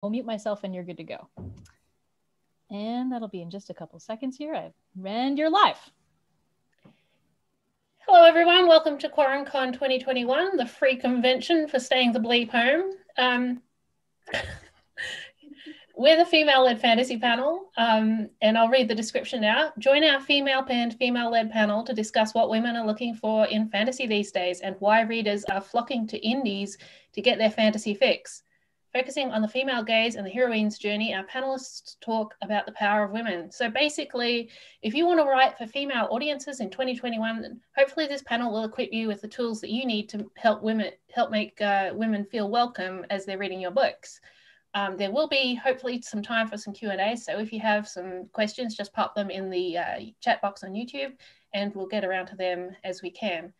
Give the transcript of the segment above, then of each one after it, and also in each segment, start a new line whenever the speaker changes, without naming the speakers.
I'll mute myself and you're good to go. And that'll be in just a couple seconds here. And you're live.
Hello, everyone. Welcome to QuaranCon 2021, the free convention for staying the bleep home. We're the female-led fantasy panel, and I'll read the description now. Join our female-penned, female-led panel to discuss what women are looking for in fantasy these days and why readers are flocking to indies to get their fantasy fix. Focusing on the female gaze and the heroine's journey, our panelists talk about the power of women. So basically, if you want to write for female audiences in 2021, hopefully this panel will equip you with the tools that you need to help make women feel welcome as they're reading your books. There will be hopefully some time for some Q&A. So if you have some questions, just pop them in the chat box on YouTube and we'll get around to them as we can.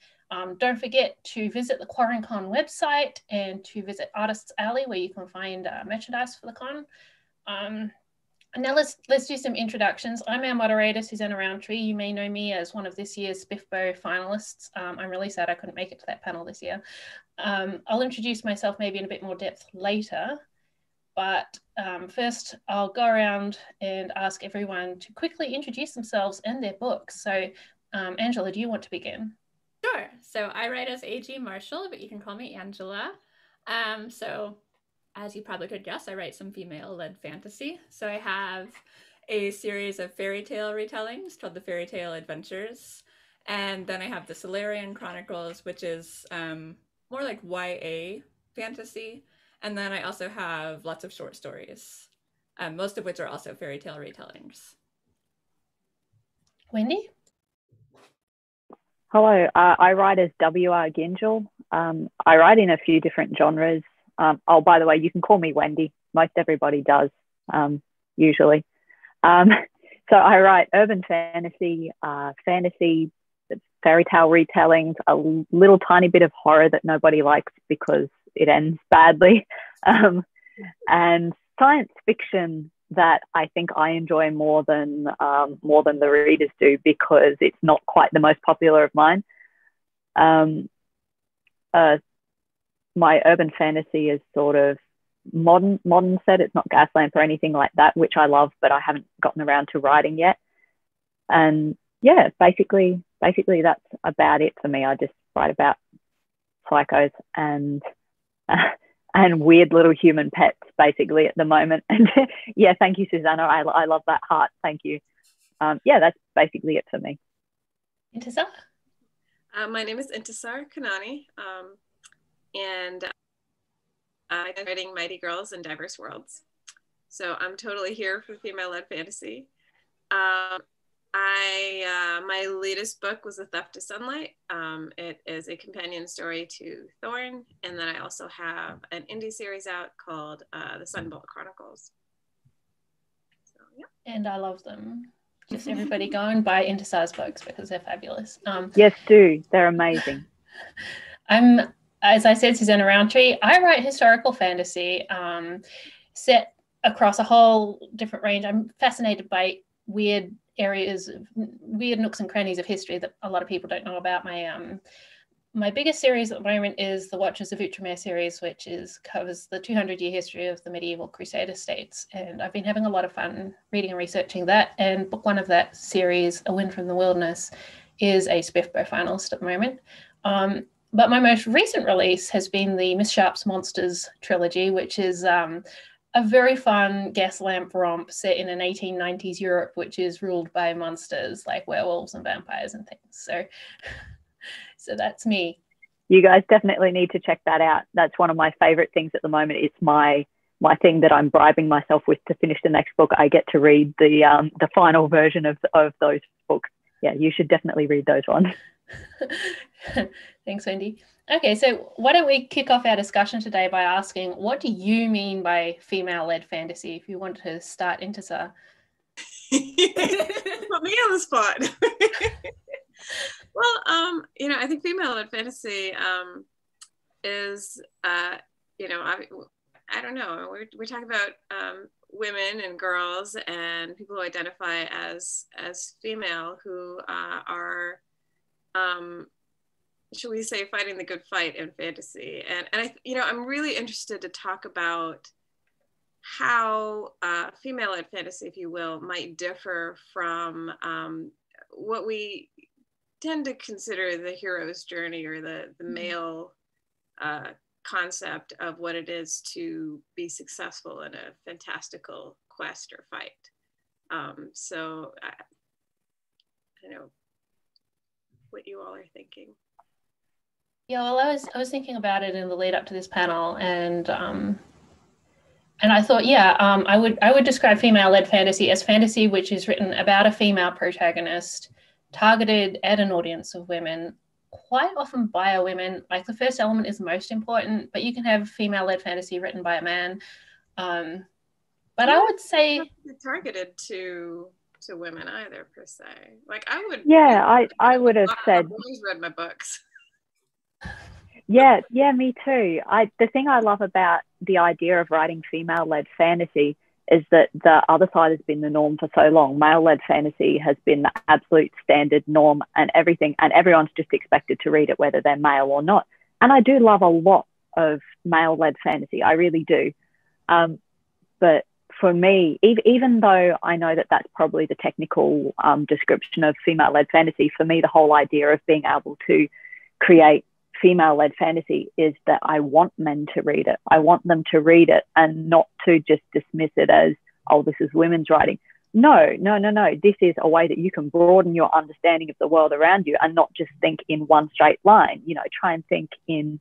Don't forget to visit the QuaranCon website and to visit Artists Alley where you can find merchandise for the con. Now let's do some introductions. I'm our moderator, Suzannah Rowntree. You may know me as one of this year's SPIFBO finalists. I'm really sad I couldn't make it to that panel this year. I'll introduce myself maybe in a bit more depth later. But first, I'll go around and ask everyone to quickly introduce themselves and their books. So, Angela, do you want to begin?
Sure. So I write as A.G. Marshall, but you can call me Angela. So as you probably could guess, I write some female-led fantasy. So I have a series of fairy tale retellings called the Fairy Tale Adventures. And then I have the Solarian Chronicles, which is more like YA fantasy. And then I also have lots of short stories, most of which are also fairy tale retellings.
Wendy?
Hello, I write as W.R. Gingell. I write in a few different genres. Oh, by the way, you can call me Wendy. Most everybody does, usually. So I write urban fantasy, fantasy, fairy tale retellings, a little tiny bit of horror that nobody likes because it ends badly, and science fiction that I think I enjoy more than the readers do because it's not quite the most popular of mine. My urban fantasy is sort of modern set. It's not Gaslamp or anything like that, which I love, but I haven't gotten around to writing yet. And yeah, basically that's about it for me. I just write about psychos and weird little human pets basically at the moment. And yeah, thank you, Suzannah. I love that heart. Thank you. Yeah, that's basically it for me.
Intisar?
My name is Intisar Khanani, and I'm writing Mighty Girls in Diverse Worlds. So I'm totally here for female-led fantasy. My latest book was A Theft to Sunlight. It is a companion story to Thorn, and then I also have an indie series out called The Sunbolt Chronicles. So, yeah.
And I love them. Just everybody go and buy Intisar's books because they're fabulous.
Yes, do. They're amazing.
As I said, Suzannah Rowntree. I write historical fantasy set across a whole different range. I'm fascinated by weird areas, weird nooks and crannies of history that a lot of people don't know about. My biggest series at the moment is the Watchers of Outremer series, which covers the 200-year history of the medieval Crusader states. And I've been having a lot of fun reading and researching that. And book one of that series, A Wind from the Wilderness, is a SPIFBO finalist at the moment. But my most recent release has been the Miss Sharp's Monsters trilogy, which is a very fun gas lamp romp set in an 1890s Europe, which is ruled by monsters like werewolves and vampires and things. So that's me.
You guys definitely need to check that out. That's one of my favorite things at the moment. It's my thing that I'm bribing myself with to finish the next book. I get to read the final version of those books. Yeah, you should definitely read those ones.
Thanks, Wendy. Okay, so why don't we kick off our discussion today by asking, what do you mean by female-led fantasy? If you want to start, Intisar.
Put me on the spot. Well, I think female-led fantasy is, I don't know. We're talking about women and girls and people who identify as female who are should we say, fighting the good fight in fantasy. And I'm really interested to talk about how female-led fantasy, if you will, might differ from what we tend to consider the hero's journey, or the male concept of what it is to be successful in a fantastical quest or fight. So I don't know what you all are thinking.
Yeah, well, I was thinking about it in the lead up to this panel, and I thought, yeah, I would describe female-led fantasy as fantasy which is written about a female protagonist, targeted at an audience of women, quite often by women. Like, the first element is most important, but you can have female-led fantasy written by a man. But I would say
targeted to women either, per se. Like, I would.
Yeah, I would have said.
Boys read my books.
Yeah, me too. The thing I love about the idea of writing female-led fantasy is that the other side has been the norm for so long. Male-led fantasy has been the absolute standard norm and everything, and everyone's just expected to read it whether they're male or not. And I do love a lot of male-led fantasy, I really do. But for me, even though I know that that's probably the technical description of female-led fantasy, for me, the whole idea of being able to create female-led fantasy is that I want men to read it. I want them to read it and not to just dismiss it as, oh, this is women's writing. No. This is a way that you can broaden your understanding of the world around you and not just think in one straight line. You know, try and think in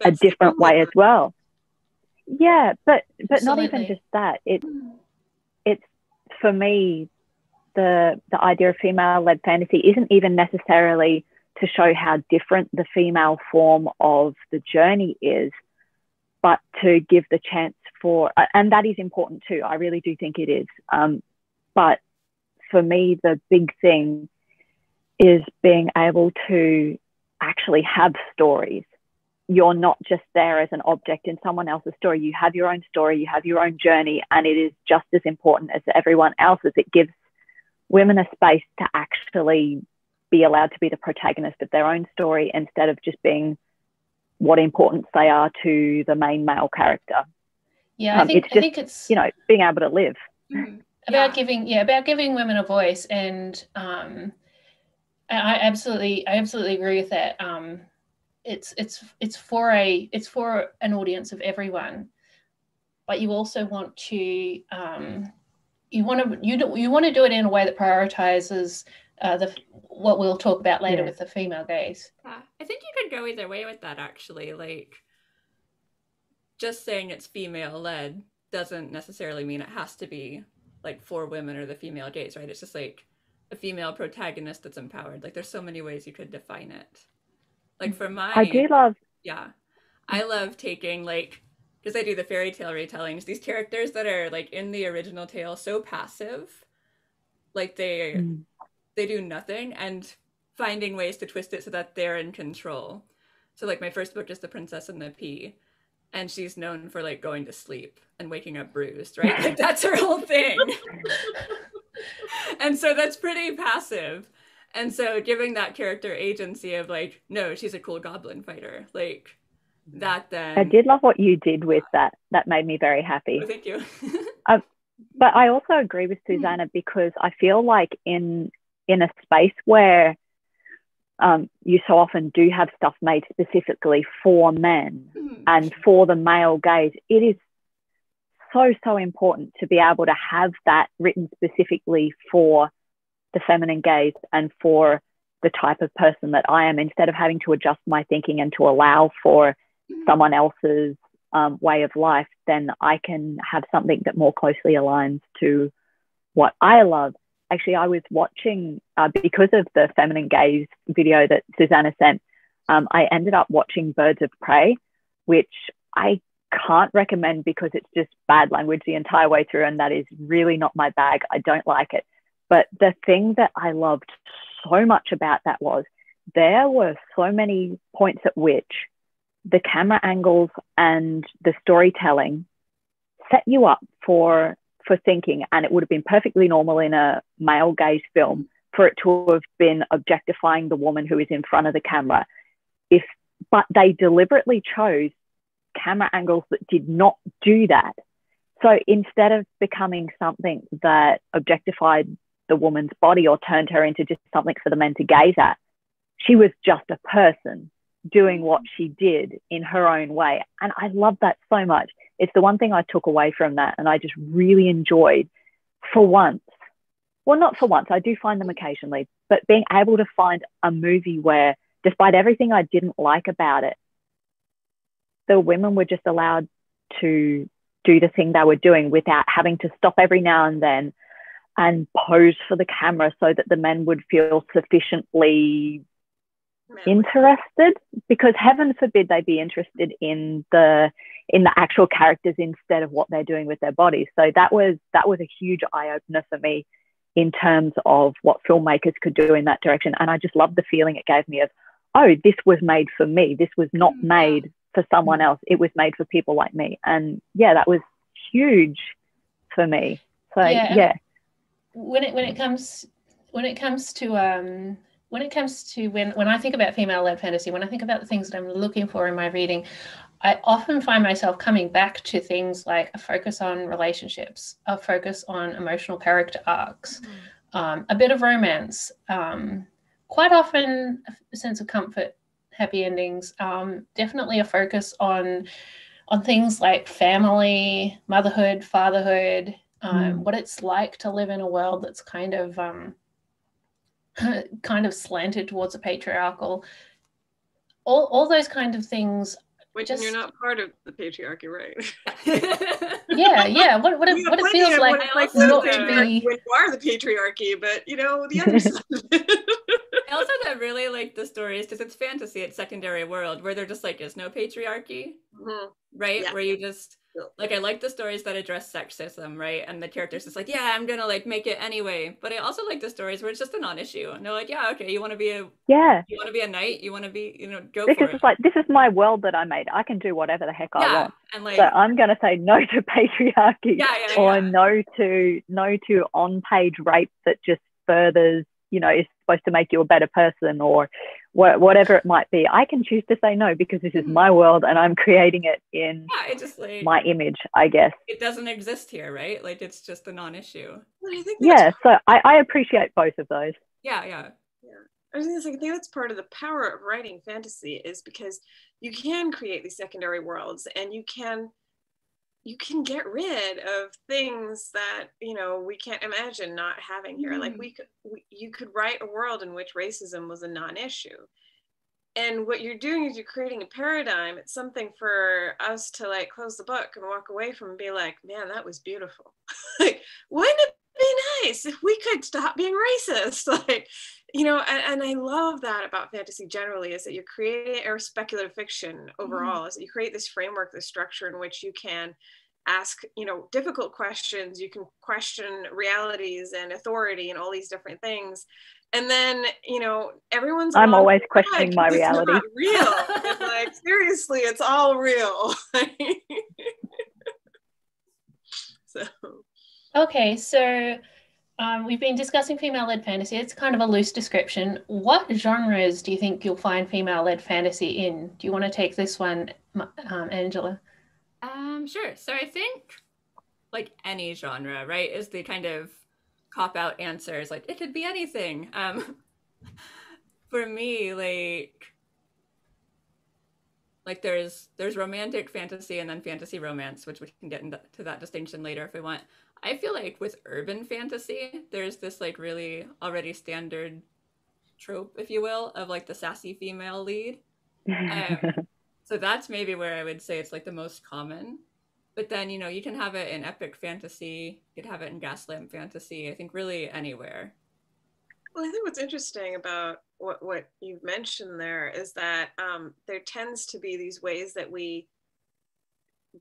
a different way as well. Yeah, but not even just that. It's for me, the idea of female-led fantasy isn't even necessarily to show how different the female form of the journey is, but to give the chance for, and that is important too, I really do think it is. But for me, the big thing is being able to actually have stories. You're not just there as an object in someone else's story. You have your own story, you have your own journey, and it is just as important as everyone else's. It gives women a space to actually be allowed to be the protagonist of their own story instead of just being what importance they are to the main male character.
Yeah, I think it's,
you know, being able to live.
About giving women a voice, and I absolutely agree with that. It's for an audience of everyone, but you also want to you want to do it in a way that prioritizes what we'll talk about later with the female gaze.
Yeah, I think you could go either way with that, actually. Like, just saying it's female-led doesn't necessarily mean it has to be like for women or the female gaze, right? It's just like a female protagonist that's empowered. Like, there's so many ways you could define it. Like, for my, I love taking, like, because I do the fairy tale retellings, these characters that are like in the original tale so passive, like they do nothing, and finding ways to twist it so that they're in control. So like my first book is The Princess and the Pea, and she's known for like going to sleep and waking up bruised, right? Like, that's her whole thing. And so that's pretty passive. And so giving that character agency of like, no, she's a cool goblin fighter, like that then.
I did love what you did with that. That made me very happy.
Oh, thank you.
But I also agree with Suzannah, because I feel like in a space where you so often do have stuff made specifically for men and for the male gaze, it is so important to be able to have that written specifically for the feminine gaze and for the type of person that I am, instead of having to adjust my thinking and to allow for someone else's way of life. Then I can have something that more closely aligns to what I love. Actually, I was watching, because of the feminine gaze video that Suzannah sent, I ended up watching Birds of Prey, which I can't recommend because it's just bad language the entire way through, and that is really not my bag. I don't like it. But the thing that I loved so much about that was there were so many points at which the camera angles and the storytelling set you up for thinking, and it would have been perfectly normal in a male gaze film for it to have been objectifying the woman who is in front of the camera. But they deliberately chose camera angles that did not do that. So instead of becoming something that objectified the woman's body or turned her into just something for the men to gaze at, she was just a person doing what she did in her own way. And I love that so much. It's the one thing I took away from that, and I just really enjoyed for once. Well, not for once, I do find them occasionally, but being able to find a movie where, despite everything I didn't like about it, the women were just allowed to do the thing they were doing without having to stop every now and then and pose for the camera so that the men would feel sufficiently interested, because heaven forbid they be interested in the actual characters instead of what they're doing with their bodies. So that was a huge eye-opener for me in terms of what filmmakers could do in that direction. And I just loved the feeling it gave me of, oh, this was made for me. This was not made for someone else. It was made for people like me. And yeah, that was huge for me. So yeah.
When it comes to when I think about female-led fantasy, when I think about the things that I'm looking for in my reading, I often find myself coming back to things like a focus on relationships, a focus on emotional character arcs, a bit of romance, quite often a sense of comfort, happy endings, definitely a focus on things like family, motherhood, fatherhood, what it's like to live in a world that's kind of slanted towards a patriarchal, all those kind of things.
Which you're not part of the patriarchy, right?
yeah. What it feels like not to be
when you are the patriarchy, but the other side of it.
I also really like the stories because it's fantasy, it's secondary world where they're just like, there's no patriarchy, right? Yeah. Where you just like, I like the stories that address sexism, right? And the characters just like, yeah, I'm gonna like make it anyway. But I also like the stories where it's just a non-issue, and they're like, yeah, okay, you want to be a knight, you want to be, go for it.
This is my world that I made. I can do whatever the heck I want. And so I'm gonna say no to patriarchy, or no to on-page rape that just furthers, is supposed to make you a better person, or whatever it might be. I can choose to say no because this is my world and I'm creating it in my image, I guess.
It doesn't exist here, right? Like, it's just a non-issue.
So I appreciate both of those.
Yeah. I was going to say, I think that's part of the power of writing fantasy, is because you can create these secondary worlds, and you can get rid of things that we can't imagine not having here. Like you could write a world in which racism was a non-issue, and what you're doing is you're creating a paradigm. It's something for us to like close the book and walk away from and be like, man, that was beautiful. Like, wouldn't it be nice if we could stop being racist? Like, and I love that about fantasy generally, is that you're creating, or speculative fiction overall, is that you create this framework, this structure in which you can ask, difficult questions. You can question realities and authority and all these different things. And then, everyone's
I'm always questioning my reality.
It's not real. It's like, seriously, it's all real.
Okay, so we've been discussing female-led fantasy. It's kind of a loose description. What genres do you think you'll find female-led fantasy in? Do you want to take this one, Angela?
Sure. So I think like any genre, right, is the kind of cop-out answers. Like, it could be anything. For me, like there's romantic fantasy and then fantasy romance, which we can get into that distinction later if we want. I feel like with urban fantasy, there's this like really already standard trope, if you will, of like the sassy female lead. So that's maybe where I would say it's like the most common. But then, you can have it in epic fantasy, you could have it in gaslamp fantasy, I think really anywhere.
Well, I think what's interesting about what you've mentioned there is that there tends to be these ways that we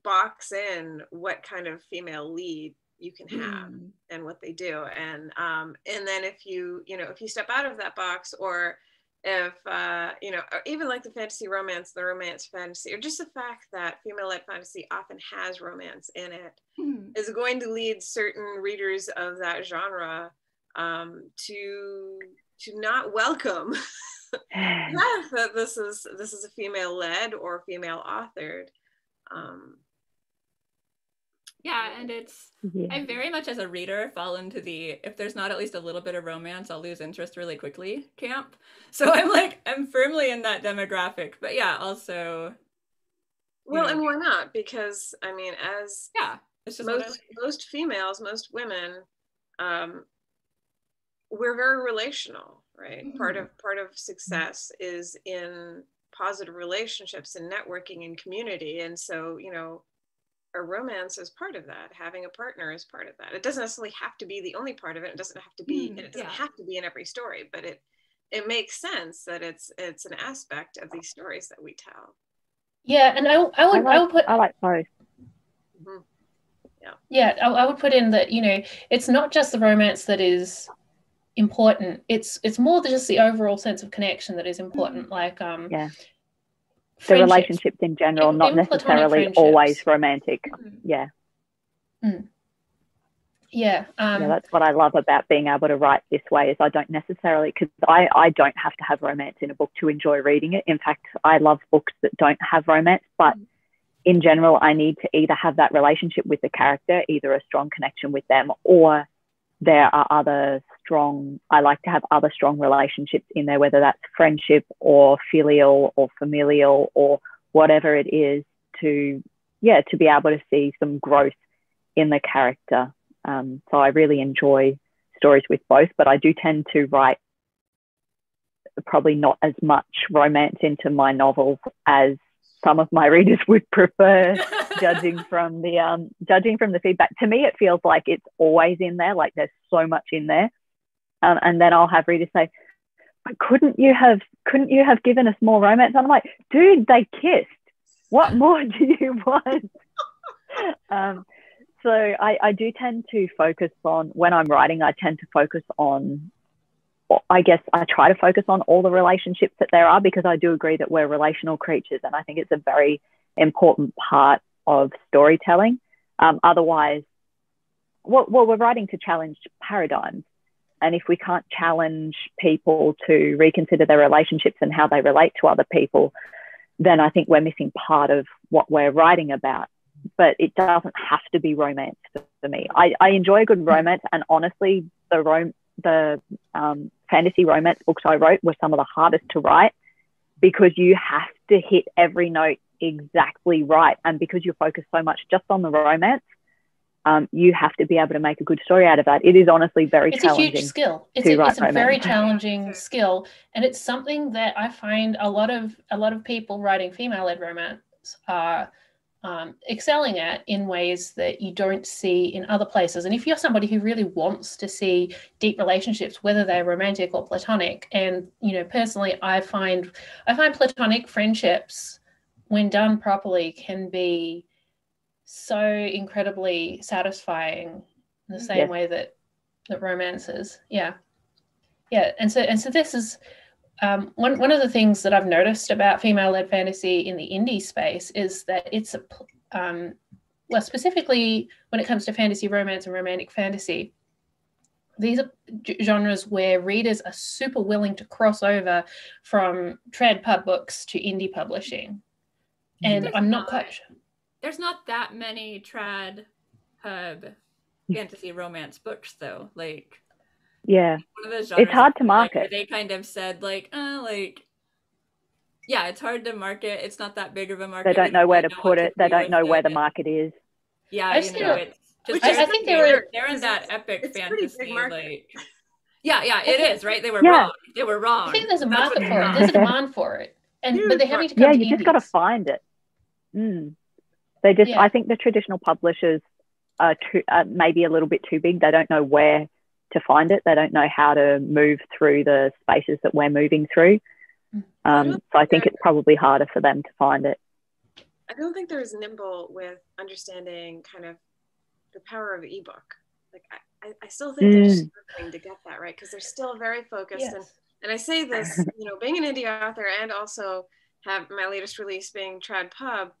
box in what kind of female lead you can have and what they do. And then if you step out of that box, or if or even like the fantasy romance, the romance fantasy, or just the fact that female-led fantasy often has romance in it, is going to lead certain readers of that genre to not welcome that this is a female-led or female-authored
Yeah, and it's,
Yeah.
I very much as a reader fall into the, if there's not at least a little bit of romance, I'll lose interest really quickly camp. So I'm firmly in that demographic. But yeah, also.
Well, and why not? Because I mean, as
it's just
most females, most women, we're very relational, right?
Mm-hmm.
Part of success is in positive relationships and networking and community. And so, you know, a romance is part of that. Having a partner is part of that. It doesn't necessarily have to be the only part of it. It doesn't have to be, and it doesn't have to be in every story, but it makes sense that it's an aspect of these stories that we tell.
Yeah, and I would put,
I like both.
Mm-hmm.
Yeah, I would put in that, you know, it's not just the romance that is important. It's more than just the overall sense of connection that is important. Like
the relationships in general, not necessarily always romantic. Yeah.
Yeah.
That's what I love about being able to write this way, is I don't necessarily, because I don't have to have romance in a book to enjoy reading it. In fact, I love books that don't have romance, but in general, I need to either have that relationship with the character, either a strong connection with them, or there are I like to have other strong relationships in there, whether that's friendship or filial or familial or whatever it is, to be able to see some growth in the character. So I really enjoy stories with both, but I do tend to write probably not as much romance into my novels as some of my readers would prefer, judging from the feedback. To me, it feels like it's always in there, like there's so much in there. And then I'll have readers say, but couldn't you have given us more romance? And I'm like, dude, they kissed. What more do you want? So I do tend to focus on, when I'm writing, I tend to focus on, I guess I try to focus on all the relationships that there are, because I do agree that we're relational creatures, and I think it's a very important part of storytelling. Otherwise, we're writing to challenge paradigms. And if we can't challenge people to reconsider their relationships and how they relate to other people, then I think we're missing part of what we're writing about. But it doesn't have to be romance for me. I enjoy a good romance, and honestly, the fantasy romance books I wrote were some of the hardest to write, because you have to hit every note exactly right. And because you focus so much just on the romance, you have to be able to make a good story out of that. It is honestly very challenging.
It's a huge skill. It's a very challenging skill, and it's something that I find a lot of people writing female-led romance are excelling at in ways that you don't see in other places. And if you're somebody who really wants to see deep relationships, whether they're romantic or platonic, and you know, personally, I find platonic friendships, when done properly, can be so incredibly satisfying in the same way that romance is. And so this is one of the things that I've noticed about female-led fantasy in the indie space is that it's specifically when it comes to fantasy romance and romantic fantasy, these are genres where readers are super willing to cross over from trad pub books to indie publishing. And I'm not quite sure.
There's not that many trad pub fantasy romance books, though. Like, one of those genres,
it's hard to market.
They kind of said, it's hard to market. It's not that big of a market.
They don't know where to put it. They don't know where the market is.
Yeah, it's just. I think they're in that epic fantasy. It is, right? They were wrong. They were wrong.
I think there's a market for it. There's a demand for it, but they're having to come to
you just got to find it. They just, I think the traditional publishers are maybe a little bit too big. They don't know where to find it. They don't know how to move through the spaces that we're moving through. So I think it's probably harder for them to find it.
I don't think they're as nimble with understanding kind of the power of ebook. Like I still think they're struggling to get that right, because they're still very focused. And I say this, being an indie author and also have my latest release being Trad Pub,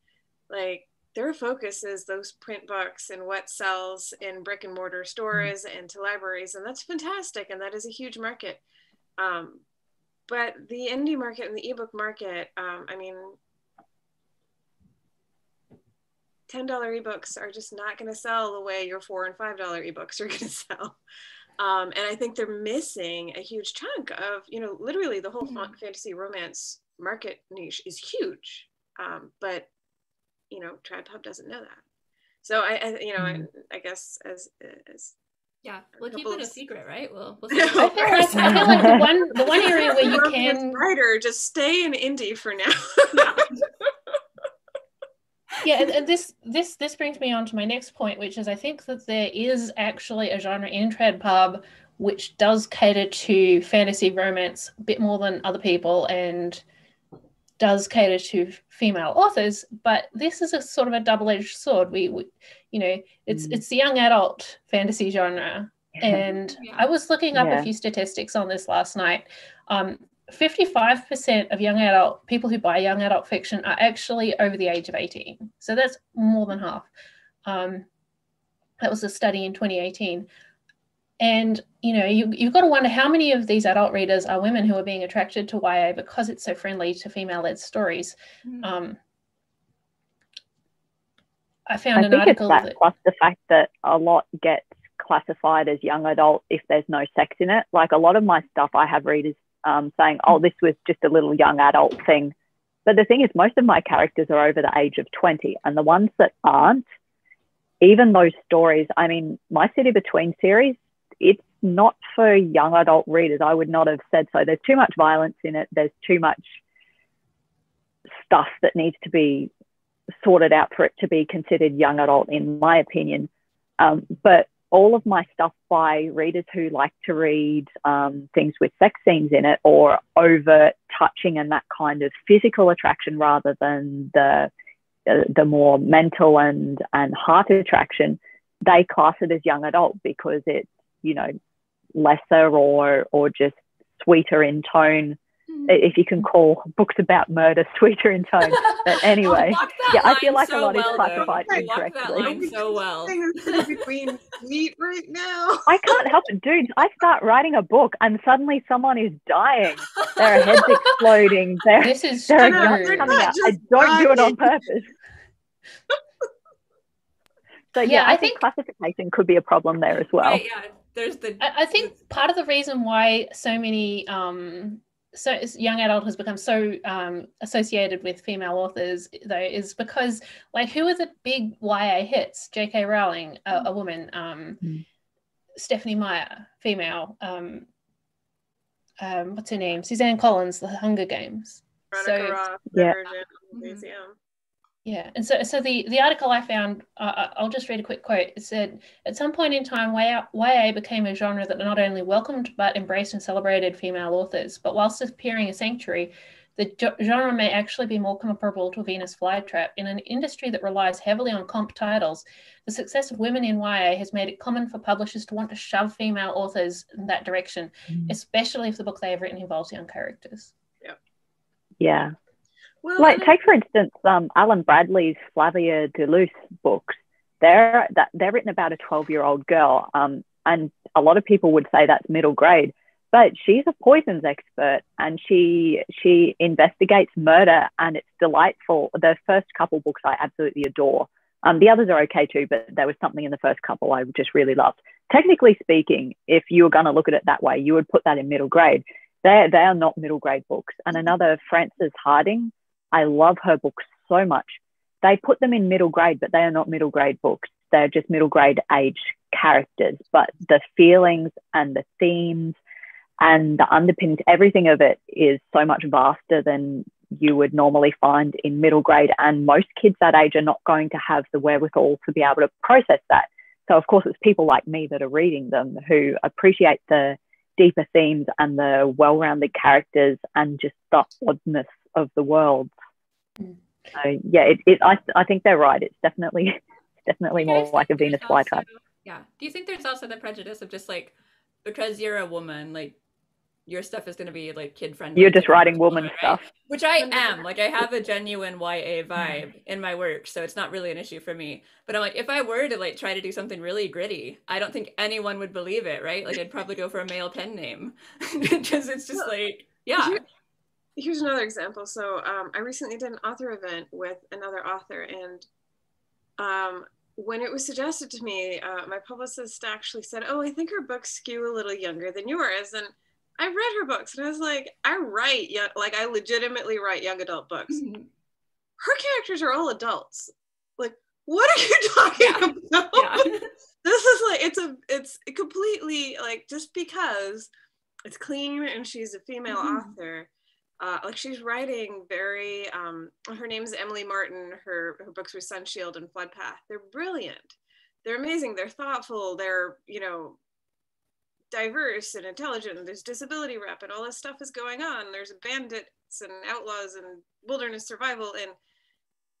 like their focus is those print books and what sells in brick and mortar stores and to libraries, and that's fantastic, and that is a huge market. But the indie market and the ebook market, $10 ebooks are just not going to sell the way your $4 and $5 ebooks are going to sell. And I think they're missing a huge chunk of, you know, literally the whole fantasy romance market niche is huge. But, you know, Trad Pub doesn't know that. So I guess as
yeah, we'll keep it a secret, right? We'll
I feel like the one area where you can
writer, just stay in indie for now.
Yeah, and this brings me on to my next point, which is I think that there is actually a genre in Trad Pub which does cater to fantasy romance a bit more than other people and does cater to female authors, but this is a sort of a double-edged sword. We you know, it's the young adult fantasy genre, and I was looking up a few statistics on this last night. 55% of young adult people who buy young adult fiction are actually over the age of 18. So that's more than half. That was a study in 2018. And, you know, you've got to wonder how many of these adult readers are women who are being attracted to YA because it's so friendly to female-led stories. I found an article
it's that plus the fact that a lot gets classified as young adult if there's no sex in it. Like a lot of my stuff, I have readers saying, oh, this was just a little young adult thing. But the thing is, most of my characters are over the age of 20, and the ones that aren't, even those stories, I mean, my City Between series, it's not for young adult readers. I would not have said so. There's too much violence in it. There's too much stuff that needs to be sorted out for it to be considered young adult, in my opinion. But all of my stuff by readers who like to read things with sex scenes in it or overt touching and that kind of physical attraction rather than the more mental and heart attraction, they class it as young adult because it's, you know, lesser or just sweeter in tone. If you can call books about murder sweeter in tone. But anyway, I feel like a lot is classified incorrectly.
So well.
Between sweet right now.
I can't help it, dude. I start writing a book and suddenly someone is dying. There are heads exploding. There are guns coming out. I don't do it on purpose. So I think classification could be a problem there as well.
Right, yeah.
I think part of the reason why so many so young adult has become so associated with female authors, though, is because, like, who are the big YA hits? J.K. Rowling, a woman. Stephanie Meyer, female. What's her name? Suzanne Collins, The Hunger Games.
Veronica Roth,
Yeah, and so the article I found, I'll just read a quick quote. It said, at some point in time, YA became a genre that not only welcomed but embraced and celebrated female authors. But whilst appearing a sanctuary, the genre may actually be more comparable to a Venus flytrap. In an industry that relies heavily on comp titles, the success of women in YA has made it common for publishers to want to shove female authors in that direction, especially if the book they have written involves young characters.
Yeah. Well, like, take for instance, Alan Bradley's Flavia de Luce books. They're written about a 12-year-old girl, and a lot of people would say that's middle grade. But she's a poisons expert, and she investigates murder, and it's delightful. The first couple books I absolutely adore. The others are okay too, but there was something in the first couple I just really loved. Technically speaking, if you were going to look at it that way, you would put that in middle grade. They are not middle grade books. And another, Frances Harding, I love her books so much. They put them in middle grade, but they are not middle grade books. They're just middle grade age characters. But the feelings and the themes and the underpinnings, everything of it is so much vaster than you would normally find in middle grade. And most kids that age are not going to have the wherewithal to be able to process that. So, of course, it's people like me that are reading them who appreciate the deeper themes and the well-rounded characters and just the oddness of the world. So yeah, I think they're right. It's definitely more like a Venus flytrap.
Yeah. Do you think there's also the prejudice of just like, because you're a woman, like your stuff is going to be like kid friendly?
You're just writing woman stuff,
which I am. Like, I have a genuine YA vibe in my work, so it's not really an issue for me. But I'm like, if I were to like try to do something really gritty, I don't think anyone would believe it, right? Like, I'd probably go for a male pen name because it's just like, yeah.
Here's another example. So I recently did an author event with another author, and when it was suggested to me, my publicist actually said, "Oh, I think her books skew a little younger than yours." And I read her books and I was like, I legitimately write young adult books.
Mm-hmm.
Her characters are all adults. Like, what are you talking about?
Yeah.
This is like, it's completely like, just because it's clean and she's a female author, like she's writing very, her name is Emily Martin. Her books were Sunshield and Floodpath. They're brilliant. They're amazing. They're thoughtful. They're, diverse and intelligent. And there's disability rep and all this stuff is going on. There's bandits and outlaws and wilderness survival, and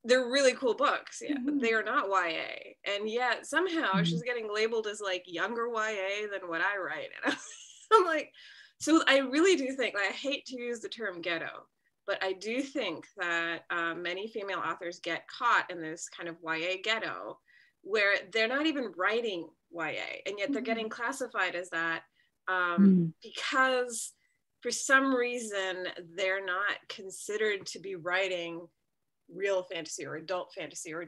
they're really cool books. Yeah, but they are not YA. And yet somehow she's getting labeled as like younger YA than what I write. And I'm like, so I really do think, like, I hate to use the term ghetto, but I do think that many female authors get caught in this kind of YA ghetto where they're not even writing YA, and yet they're getting classified as that because for some reason they're not considered to be writing real fantasy or adult fantasy, or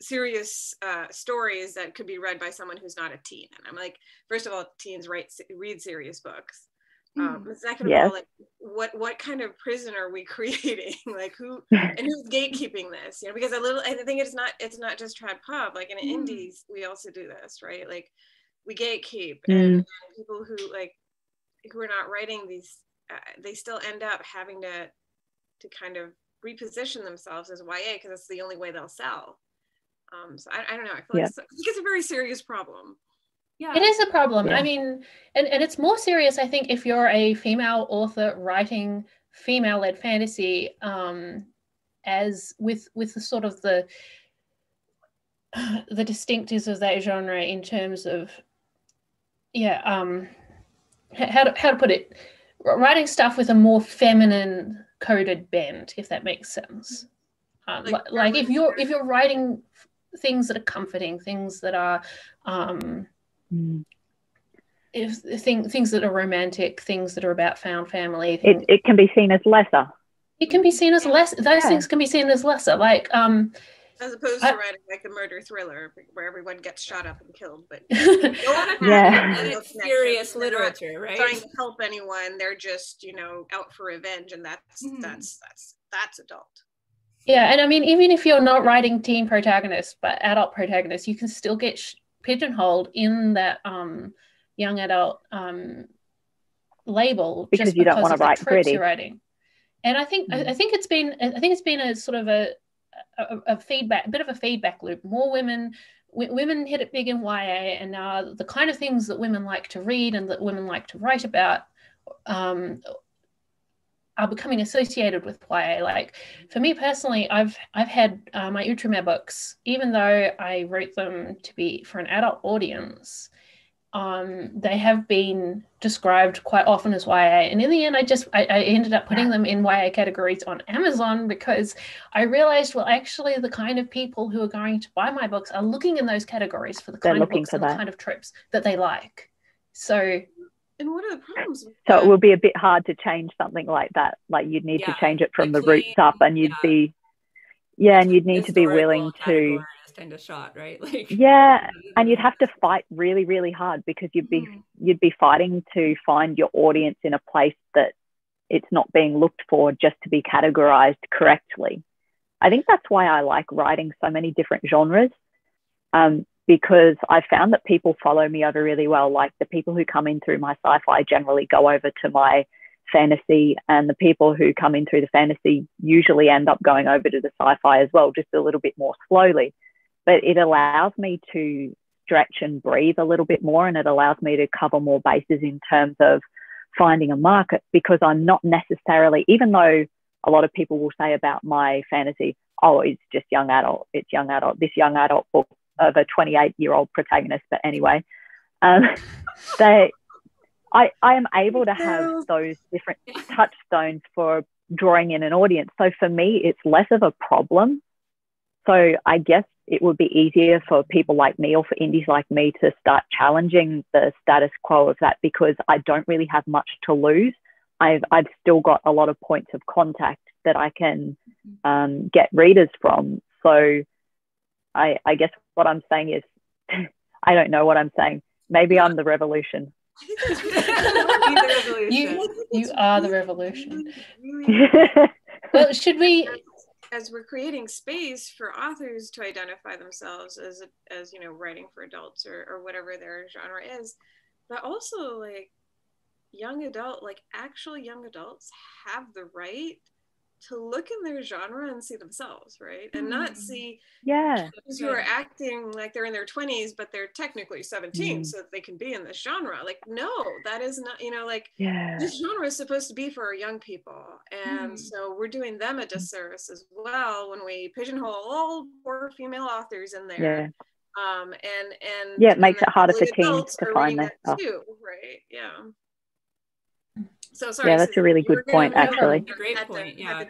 serious stories that could be read by someone who's not a teen. And I'm like, first of all, teens read serious books. Second of all, like, what kind of prison are we creating? Like, who's gatekeeping this? Because I think it's not just trad pub. Like in indies, we also do this, right? Like, we gatekeep, and people who are not writing these, they still end up having to kind of reposition themselves as YA because it's the only way they'll sell. So I don't know. I feel like it's a very serious problem.
Yeah, it is a problem. I mean, and it's more serious, I think, if you're a female author writing female-led fantasy, as with the sort of the distinctives of that genre in terms of how to put it, writing stuff with a more feminine coded bend, if that makes sense. Like if you're writing things that are comforting, things that are things that are romantic, things that are about found family,
it can be seen as lesser.
It can be seen as less. Those things can be seen as lesser, like
as opposed to writing like a murder thriller where everyone gets shot up and killed. But
it's serious literature, right?
Trying to help anyone, they're just out for revenge, and that's adult.
Yeah, and I mean, even if you're not writing teen protagonists but adult protagonists, you can still get pigeonholed in that young adult label
because you don't want to write gritty.
You're writing. And I think it's been a sort of a bit of a feedback loop. More women hit it big in YA, and now the kind of things that women like to read and that women like to write about are becoming associated with YA. Like for me personally, I've had my Outremer books, even though I wrote them to be for an adult audience, they have been described quite often as YA. And in the end, I ended up putting them in YA categories on Amazon because I realized, well, actually the kind of people who are going to buy my books are looking in those categories for the kind of books and the kind of tropes that they like. So...
And what are the problems with
that? So it will be a bit hard to change something like that. Like you'd need to change it from the roots up, and you'd be, and you'd need to be willing to
stand a shot, right? Like
and you'd have to fight really, really hard because you'd be fighting to find your audience in a place that it's not being looked for just to be categorized correctly. I think that's why I like writing so many different genres. Because I found that people follow me over really well. Like the people who come in through my sci-fi generally go over to my fantasy, and the people who come in through the fantasy usually end up going over to the sci-fi as well, just a little bit more slowly. But it allows me to stretch and breathe a little bit more, and it allows me to cover more bases in terms of finding a market, because I'm not necessarily, even though a lot of people will say about my fantasy, oh, it's just young adult, it's young adult, this young adult book of a 28-year-old protagonist. But anyway, I am able to have those different touchstones for drawing in an audience. So for me, it's less of a problem. So I guess it would be easier for people like me, or for indies like me, to start challenging the status quo of that, because I don't really have much to lose. I've still got a lot of points of contact that I can get readers from. So I guess what I'm saying is, I don't know what I'm saying. Maybe I'm the revolution.
I think that's really
You are the revolution.
Really,
Well, should we,
as we're creating space for authors to identify themselves as you know, writing for adults or whatever their genre is, but also like actual young adults have the right to look in their genre and see themselves, right? And not see kids who are acting like they're in their 20s, but they're technically 17, so that they can be in this genre. Like, no, that is not, you know, like this genre is supposed to be for young people. And so we're doing them a disservice as well when we pigeonhole all poor female authors in there. And
it makes it harder for teens to find that stuff
too, right? So sorry.
Yeah, that's a really good point, actually.
Great point. Yeah.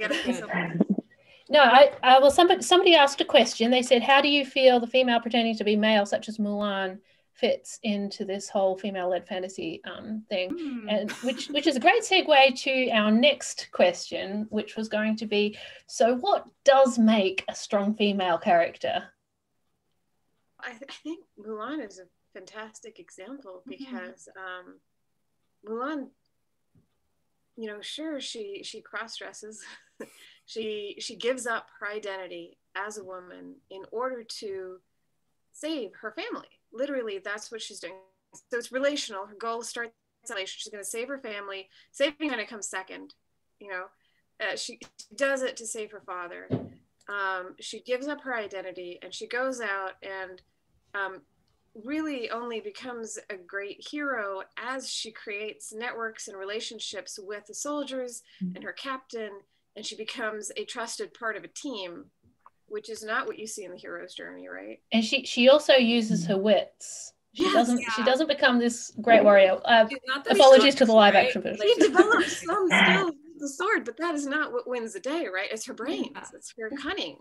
No, well, somebody asked a question. They said, how do you feel the female pretending to be male, such as Mulan, fits into this whole female-led fantasy thing? And which is a great segue to our next question, which was going to be, so what does make a strong female character?
I think Mulan is a fantastic example because Mulan, you know, sure, she cross-dresses. she gives up her identity as a woman in order to save her family. Literally, that's what she's doing. So it's relational. Her goal starts relationship. She's going to save her family. Saving kind of comes second. You know, she does it to save her father. She gives up her identity and she goes out and really only becomes a great hero as she creates networks and relationships with the soldiers and her captain, and she becomes a trusted part of a team, which is not what you see in the hero's journey, right?
And she also uses her wits. She doesn't become this great warrior. Apologies to the live action version.
She develops some skills with the sword, but that is not what wins the day, right? It's her brains. It's her cunning.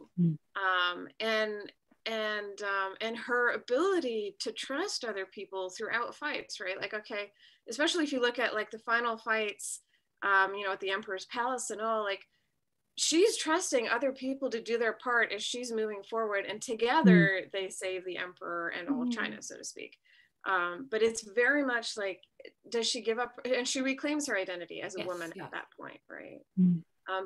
And her ability to trust other people throughout fights, right? Like, okay, especially if you look at like the final fights, you know, at the Emperor's Palace and all, like she's trusting other people to do their part as she's moving forward, and together they save the Emperor and all of China, so to speak. But it's very much like, does she give up? And she reclaims her identity as a woman at that point, right?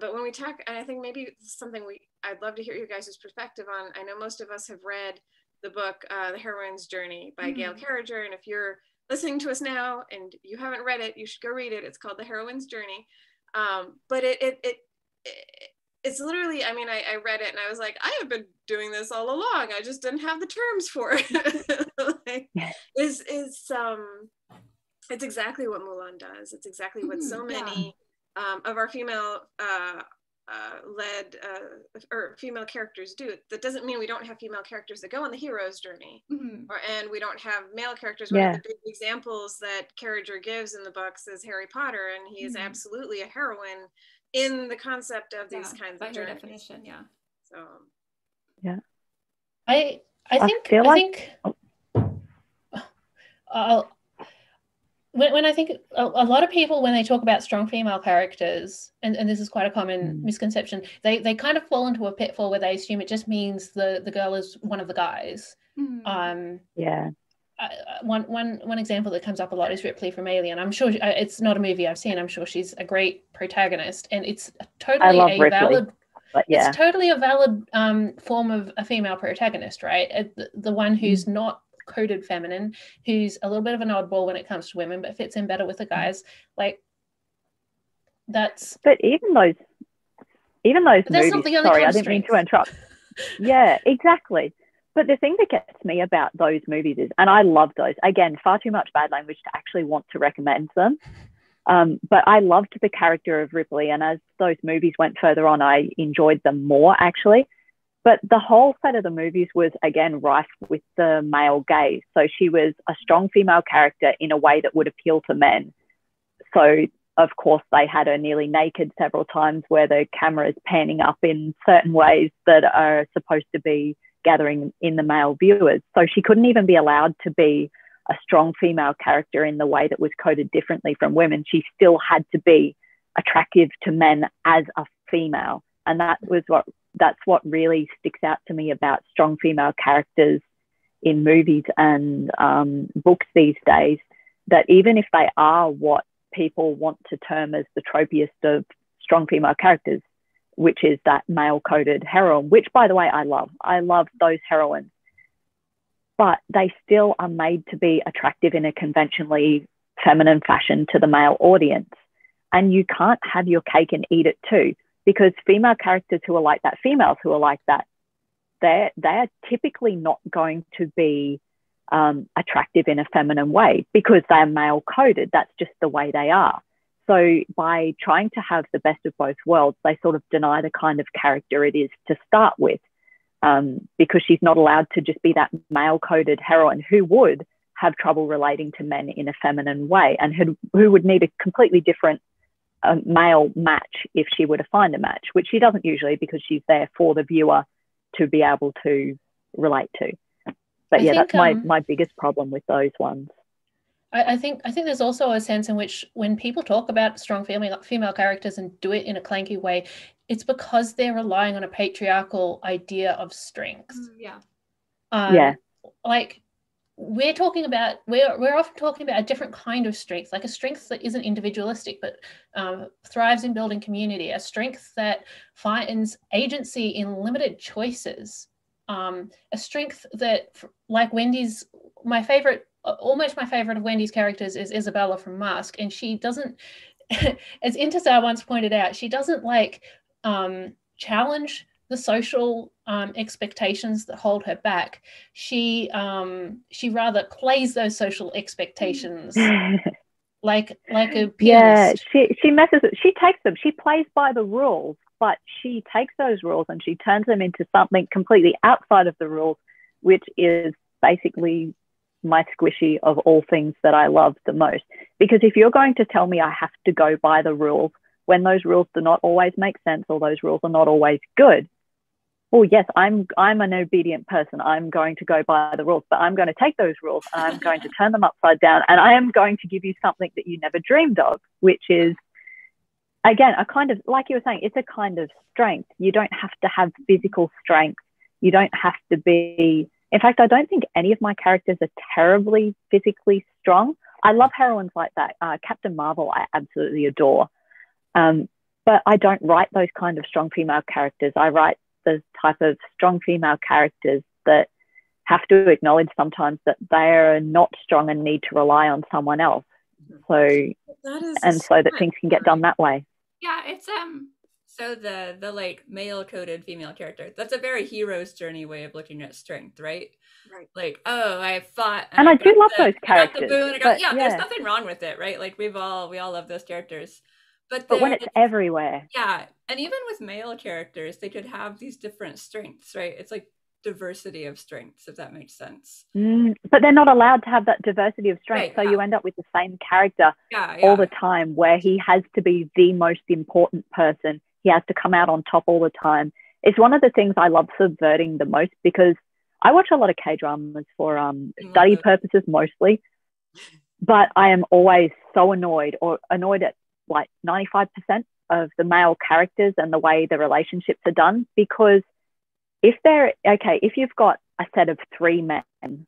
But when we talk, and I think maybe something I'd love to hear you guys' perspective on. I know most of us have read the book, The Heroine's Journey by Gail Carriger. And if you're listening to us now and you haven't read it, you should go read it. It's called The Heroine's Journey. But it's literally, I mean, I read it and I was like, I have been doing this all along. I just didn't have the terms for it. It's exactly what Mulan does. It's exactly what so many of our female led or female characters do. That doesn't mean we don't have female characters that go on the hero's journey, and we don't have male characters. One of the big examples that Carriger gives in the books is Harry Potter, and he is absolutely a heroine in the concept of these kinds of journeys.
Definition,
So
I think when I think a lot of people, when they talk about strong female characters, and this is quite a common misconception, they kind of fall into a pitfall where they assume it just means the girl is one of the guys. One example that comes up a lot is Ripley from Alien. I'm sure it's not a movie I've seen. I'm sure she's a great protagonist, and it's totally a valid. It's totally a valid form of a female protagonist, right? The one who's not coded feminine, who's a little bit of an oddball when it comes to women, but fits in better with the guys. Like that's. But even those movies. Sorry, I didn't mean to interrupt. Yeah, exactly. But the thing that gets me about those movies is, and I love those, again, far too much bad language to actually want to recommend them. But I loved the character of Ripley, and as those movies went further on, I enjoyed them more, actually. But the whole set of the movies was, again, rife with the male gaze. So she was a strong female character in a way that would appeal to men. So, of course, they had her nearly naked several times, where the camera is panning up in certain ways that are supposed to be gathering in the male viewers. So she couldn't even be allowed to be a strong female character in the way that was coded differently from women. She still had to be attractive to men as a female. And that was what
that's what really sticks out to me about strong female characters in movies and books these days, that even if they are what people want to term as the tropiest of strong female characters, which is that male-coded heroine, which, by the way, I love. I love those heroines. But they still are made to be attractive in a conventionally feminine fashion to the male audience. And you can't have your cake and eat it too, because female characters who are like that, females who are like that, they're typically not going to be attractive in a feminine way because they're male-coded. That's just the way they are. So by trying to have the best of both worlds, they sort of deny the kind of character it is to start with, because she's not allowed to just be that male-coded heroine who would have trouble relating to men in a feminine way, and who would need a completely different male match if she were to find a match, which she doesn't usually, because she's there for the viewer to be able to relate to. But yeah, that's my biggest problem with those ones.
I think there's also a sense in which when people talk about strong female characters and do it in a clanky way, it's because they're relying on a patriarchal idea of strength. Like we're often talking about a different kind of strength, like a strength that isn't individualistic but thrives in building community, a strength that finds agency in limited choices, a strength that, like Wendy's, almost my favorite of Wendy's characters is Isabella from Mask, and she doesn't, as Intisar once pointed out, she doesn't challenge the social expectations that hold her back. She rather plays those social expectations like a pianist.
Yeah, she messes it. She takes them. She plays by the rules, but she takes those rules and she turns them into something completely outside of the rules, which is basically my squishy of all things that I love the most. Because if you're going to tell me I have to go by the rules when those rules do not always make sense, or those rules are not always good, well, yes, I'm an obedient person. I'm going to go by the rules, but I'm going to take those rules and I'm going to turn them upside down, and I am going to give you something that you never dreamed of, which is, again, a kind of, like you were saying, it's a kind of strength. You don't have to have physical strength. You don't have to be, in fact, I don't think any of my characters are terribly physically strong. I love heroines like that. Captain Marvel, I absolutely adore. But I don't write those kind of strong female characters. I write the type of strong female characters that have to acknowledge sometimes that they are not strong and need to rely on someone else. So that things can get done that way.
Yeah, it's so the like male coded female character, that's a very hero's journey way of looking at strength, right? Like, oh, I fought
and I do love those characters.
There's nothing wrong with it, right? Like we all love those characters. But
when it's everywhere.
Yeah. And even with male characters, they could have these different strengths, right? It's like diversity of strengths, if that makes sense.
But they're not allowed to have that diversity of strength. Right, so you end up with the same character all the time, where he has to be the most important person. He has to come out on top all the time. It's one of the things I love subverting the most, because I watch a lot of K-dramas for study purposes mostly. But I am always so annoyed at like 95% of the male characters and the way the relationships are done, because if you've got a set of 3 men,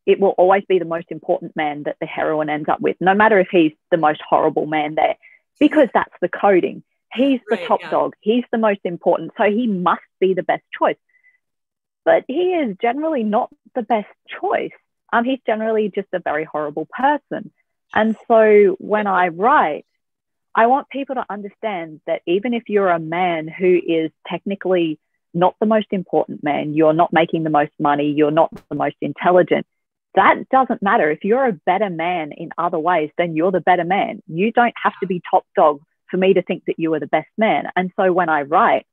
it will always be the most important man that the heroine ends up with, no matter if he's the most horrible man there, because that's the coding. He's the top dog. He's the most important. So he must be the best choice. But he is generally not the best choice. He's generally just a very horrible person. And so when I write, I want people to understand that even if you're a man who is technically not the most important man, you're not making the most money, you're not the most intelligent, that doesn't matter. If you're a better man in other ways, then you're the better man. You don't have to be top dog for me to think that you are the best man. And so when I write,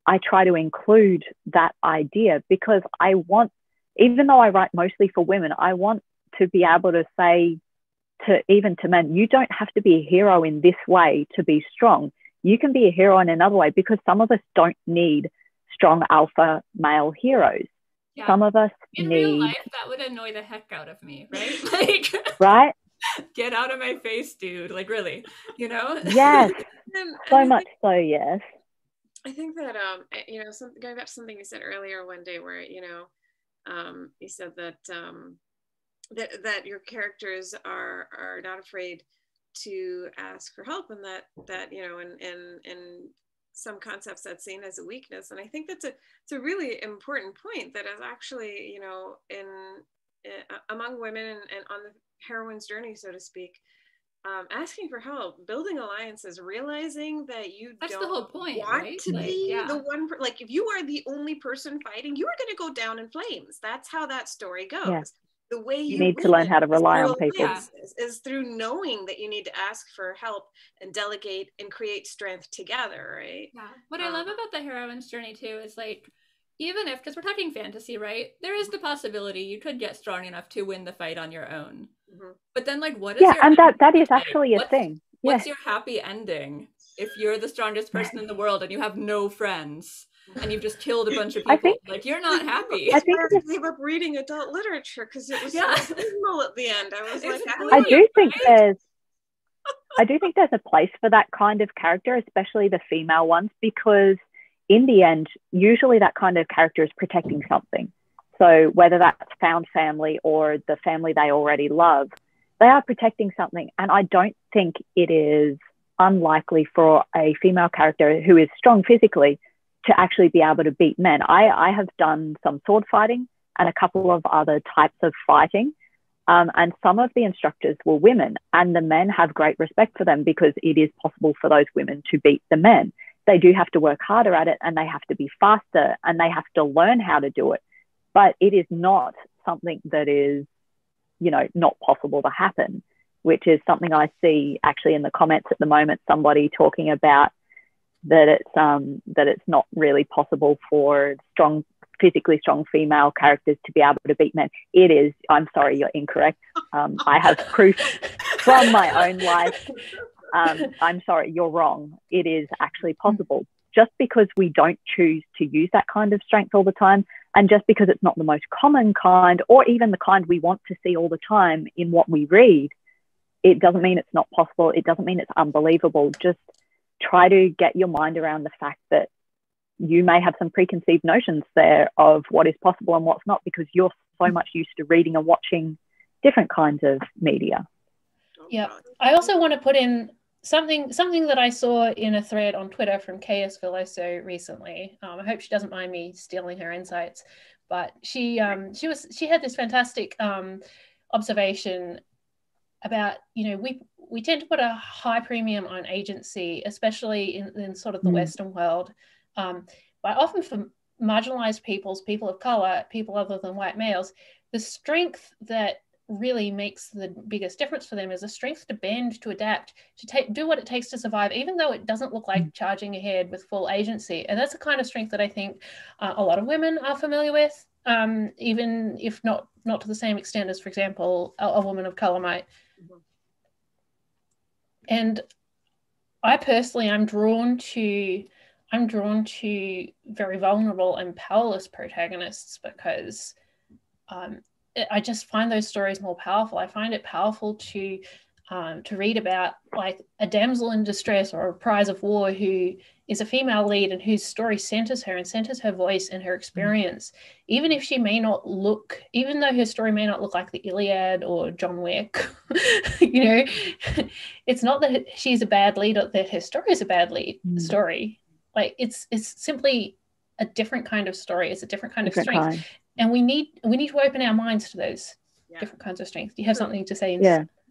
I try to include that idea, because I want, even though I write mostly for women, I want to be able to say even to men, you don't have to be a hero in this way to be strong. You can be a hero in another way, because some of us don't need strong alpha male heroes. Yeah. Some of us
in
need...
real life, that would annoy the heck out of me, right? Like,
right?
Get out of my face, dude. Like, really, you know?
Yes. So much so, yes.
I think that you know, going back to something you said earlier one day, where you know, you said that that your characters are not afraid to ask for help, and that you know, in some concepts that's seen as a weakness. And I think it's a really important point that is actually, you know, in among women and on the heroine's journey, so to speak. Asking for help, building alliances, realizing that
That's
don't
the whole point,
want
right?
to
Like,
be
yeah.
the one, like if you are the only person fighting, you are going to go down in flames. That's how that story goes.
Yeah.
The way
You
you
need to learn how to rely on people.
is through knowing that you need to ask for help and delegate and create strength together, right?
Yeah. What I love about the heroine's journey too is like, even if, because we're talking fantasy, right? There is the possibility you could get strong enough to win the fight on your own.
Mm-hmm.
But then, like, what is
Yeah,
your
and that is
like,
actually a thing. Yeah.
What's your happy ending if you're the strongest person in the world and you have no friends and you've just killed a bunch of people? Like, you're not happy.
I think I gave up reading adult literature because it was so dismal at the end. I was like,
I do think there's a place for that kind of character, especially the female ones, because in the end, usually that kind of character is protecting something. So whether that's found family or the family they already love, they are protecting something. And I don't think it is unlikely for a female character who is strong physically to actually be able to beat men. I have done some sword fighting and a couple of other types of fighting. And some of the instructors were women, and the men have great respect for them because it is possible for those women to beat the men. They do have to work harder at it, and they have to be faster, and they have to learn how to do it. But it is not something that is, you know, not possible to happen, which is something I see actually in the comments at the moment, somebody talking about that it's not really possible for physically strong female characters to be able to beat men. It is. I'm sorry, you're incorrect. I have proof from my own life. I'm sorry, you're wrong. It is actually possible. Just because we don't choose to use that kind of strength all the time, and just because it's not the most common kind, or even the kind we want to see all the time in what we read, it doesn't mean it's not possible. It doesn't mean it's unbelievable. Just try to get your mind around the fact that you may have some preconceived notions there of what is possible and what's not, because you're so much used to reading and watching different kinds of media.
Yeah. I also want to put in something that I saw in a thread on Twitter from Chaos Veloso recently. I hope she doesn't mind me stealing her insights, but she had this fantastic observation about, you know, we tend to put a high premium on agency, especially in sort of the Western world, but often for marginalized people of color, people other than white males, the strength that really makes the biggest difference for them is a strength to bend, to adapt, to do what it takes to survive, even though it doesn't look like charging ahead with full agency. And that's the kind of strength that I think a lot of women are familiar with, even if not to the same extent as, for example, a woman of color might. And I personally, I'm drawn to very vulnerable and powerless protagonists because I just find those stories more powerful. I find it powerful to read about like a damsel in distress or a prize of war who is a female lead and whose story centers her and centers her voice and her experience, even if she may not look, even though her story may not look like the Iliad or John Wick, you know, it's not that she's a bad lead or that her story is a bad lead story. Like it's simply a different kind of story. It's a different kind of strength. And we need to open our minds to those different kinds of strengths. Do you have something to say?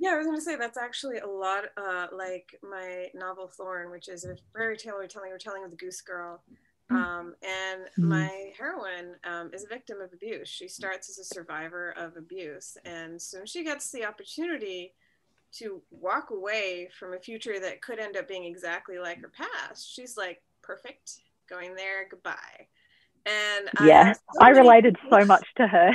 Yeah, I was going to say that's actually a lot like my novel Thorn, which is a fairy tale retelling of the Goose Girl. And my heroine is a victim of abuse. She starts as a survivor of abuse. And so she gets the opportunity to walk away from a future that could end up being exactly like her past. She's like, perfect, going there, goodbye. And
I related so much to her.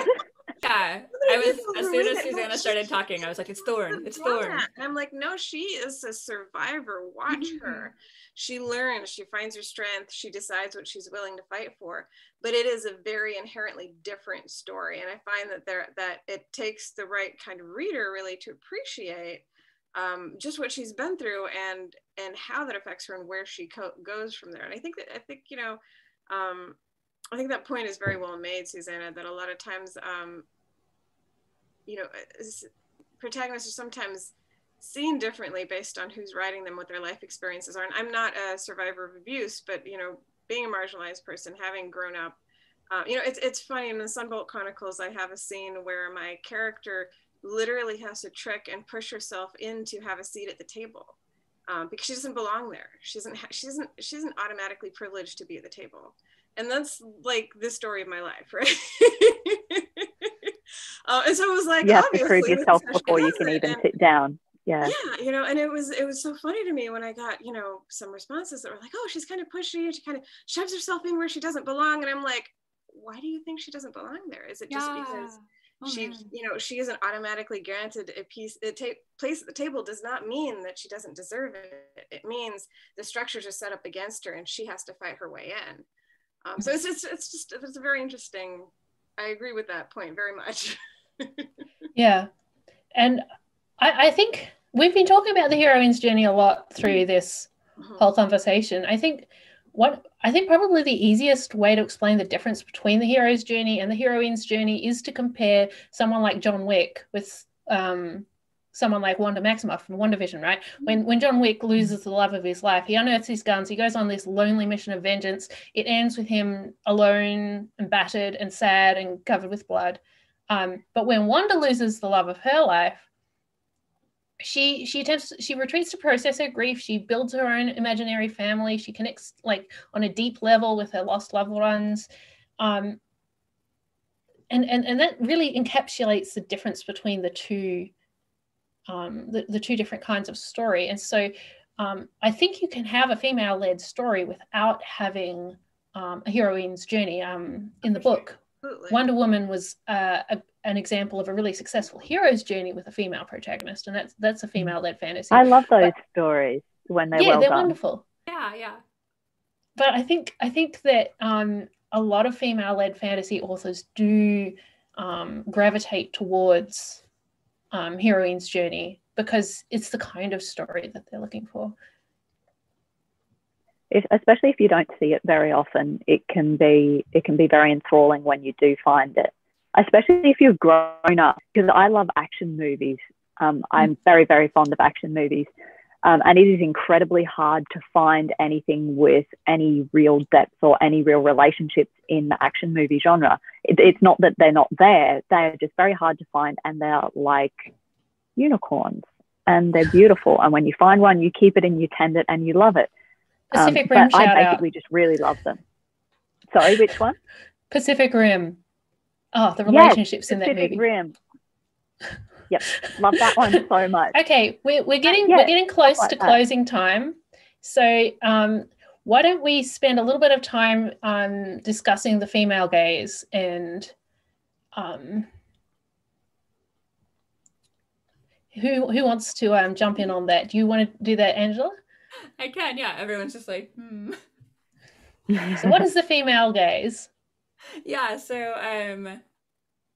Yeah, I was, as soon as Suzannah started talking, I was like, it's Thorn, it's Thorn.
And I'm like, no, she is a survivor. Watch her. She learns, she finds her strength, she decides what she's willing to fight for. But it is a very inherently different story. And I find that it takes the right kind of reader really to appreciate just what she's been through and how that affects her and where she goes from there. And I think you know, I think that point is very well made, Suzannah, that a lot of times, you know, protagonists are sometimes seen differently based on who's writing them, what their life experiences are. And I'm not a survivor of abuse, but, you know, being a marginalized person, having grown up, you know, it's funny, in the Sunbolt Chronicles, I have a scene where my character literally has to trick and push herself in to have a seat at the table, because she doesn't belong there. She isn't automatically privileged to be at the table. And that's like the story of my life, right? And so it was like,
you have to prove yourself before you can even sit down. Yeah,
you know, and it was so funny to me when I got, you know, some responses that were like, oh, she's kind of pushy and she kind of shoves herself in where she doesn't belong. And I'm like, why do you think she doesn't belong there? Is it just because you know, she isn't automatically granted a place at the table? Does not mean that she doesn't deserve it. It means the structures are set up against her and she has to fight her way in. So it's a very interesting, I agree with that point very much.
Yeah. And I think we've been talking about the heroine's journey a lot through this whole conversation. I think probably the easiest way to explain the difference between the hero's journey and the heroine's journey is to compare someone like John Wick with someone like Wanda Maximoff from WandaVision, right? When John Wick loses the love of his life, he unearths his guns, he goes on this lonely mission of vengeance. It ends with him alone and battered and sad and covered with blood. But when Wanda loses the love of her life, she retreats to process her grief. She builds her own imaginary family. She connects like on a deep level with her lost loved ones. And that really encapsulates the difference between the two different kinds of story. And so I think you can have a female-led story without having a heroine's journey. In the book, absolutely, Wonder Woman was an example of a really successful hero's journey with a female protagonist, and that's a female-led fantasy.
I love those stories when they're well
they're
done.
Wonderful.
Yeah.
But I think that a lot of female-led fantasy authors do gravitate towards heroine's journey because it's the kind of story that they're looking for.
Especially if you don't see it very often, it can be very enthralling when you do find it. Especially if you've grown up, because I love action movies. I'm very, very fond of action movies. And it is incredibly hard to find anything with any real depth or any real relationships in the action movie genre. It's not that they're not there. They're just very hard to find, and they're like unicorns, and they're beautiful. And when you find one, you keep it and you tend it and you love it.
Pacific Rim,
but I basically just really love them. Sorry, which one?
Pacific Rim. Oh, the relationships in that movie.
Pacific Rim. Yep, love that one so much.
Okay, we're getting close to closing time, so why don't we spend a little bit of time on discussing the female gaze and who wants to jump in on that? Do you want to do that, Angela?
I can, yeah. Everyone's just like,
So what is the female gaze?
Yeah, so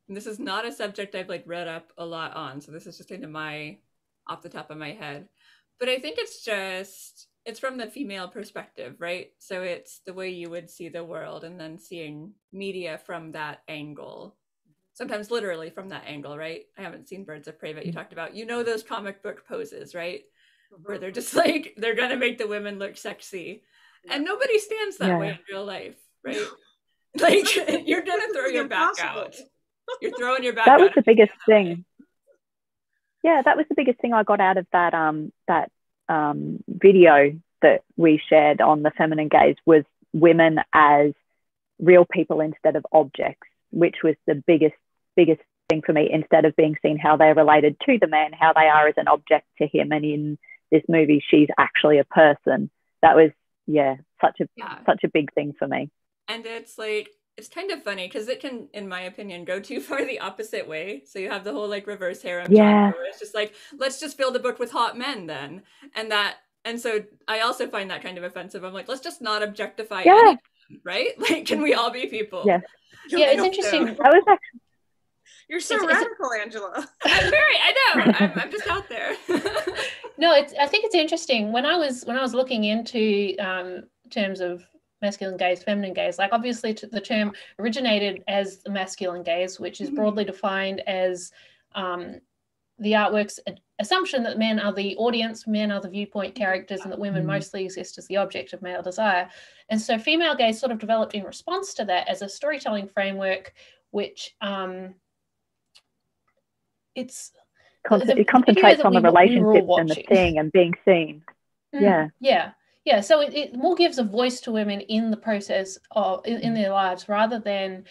this is not a subject I've like read up a lot on, so this is just kind of off the top of my head. But I think it's from the female perspective, right? So it's the way you would see the world and then seeing media from that angle. Sometimes literally from that angle, right? I haven't seen Birds of Prey that you talked about. You know those comic book poses, right? Where they're just like, they're gonna make the women look sexy. And nobody stands that way in real life, right? Like, you're gonna throw your back out. You're throwing your back out.
That was the biggest thing. Yeah, that was the biggest thing I got out of that video that we shared on the feminine gaze, was women as real people instead of objects, which was the biggest thing for me. Instead of being seen how they're related to the man, how they are as an object to him, and in this movie she's actually a person. That was such a big thing for me.
And it's like, it's kind of funny because it can, in my opinion, go too far the opposite way. So you have the whole like reverse harem genre where it's just like, let's just fill the book with hot men then. And so I also find that kind of offensive. I'm like, let's just not objectify anyone, right? Like, can we all be people?
Yeah, it's interesting.
That was actually...
You're so radical, Angela.
I know. I'm just out there.
No, I think it's interesting. When I was looking into terms of masculine gaze, feminine gaze, like obviously the term originated as the masculine gaze, which is broadly defined as the artwork's assumption that men are the audience, men are the viewpoint characters, and that women mostly exist as the object of male desire. And so female gaze sort of developed in response to that as a storytelling framework, which
it concentrates on the relationships and the seeing and being seen.
Yeah. So it more gives a voice to women in the process of in their lives, rather than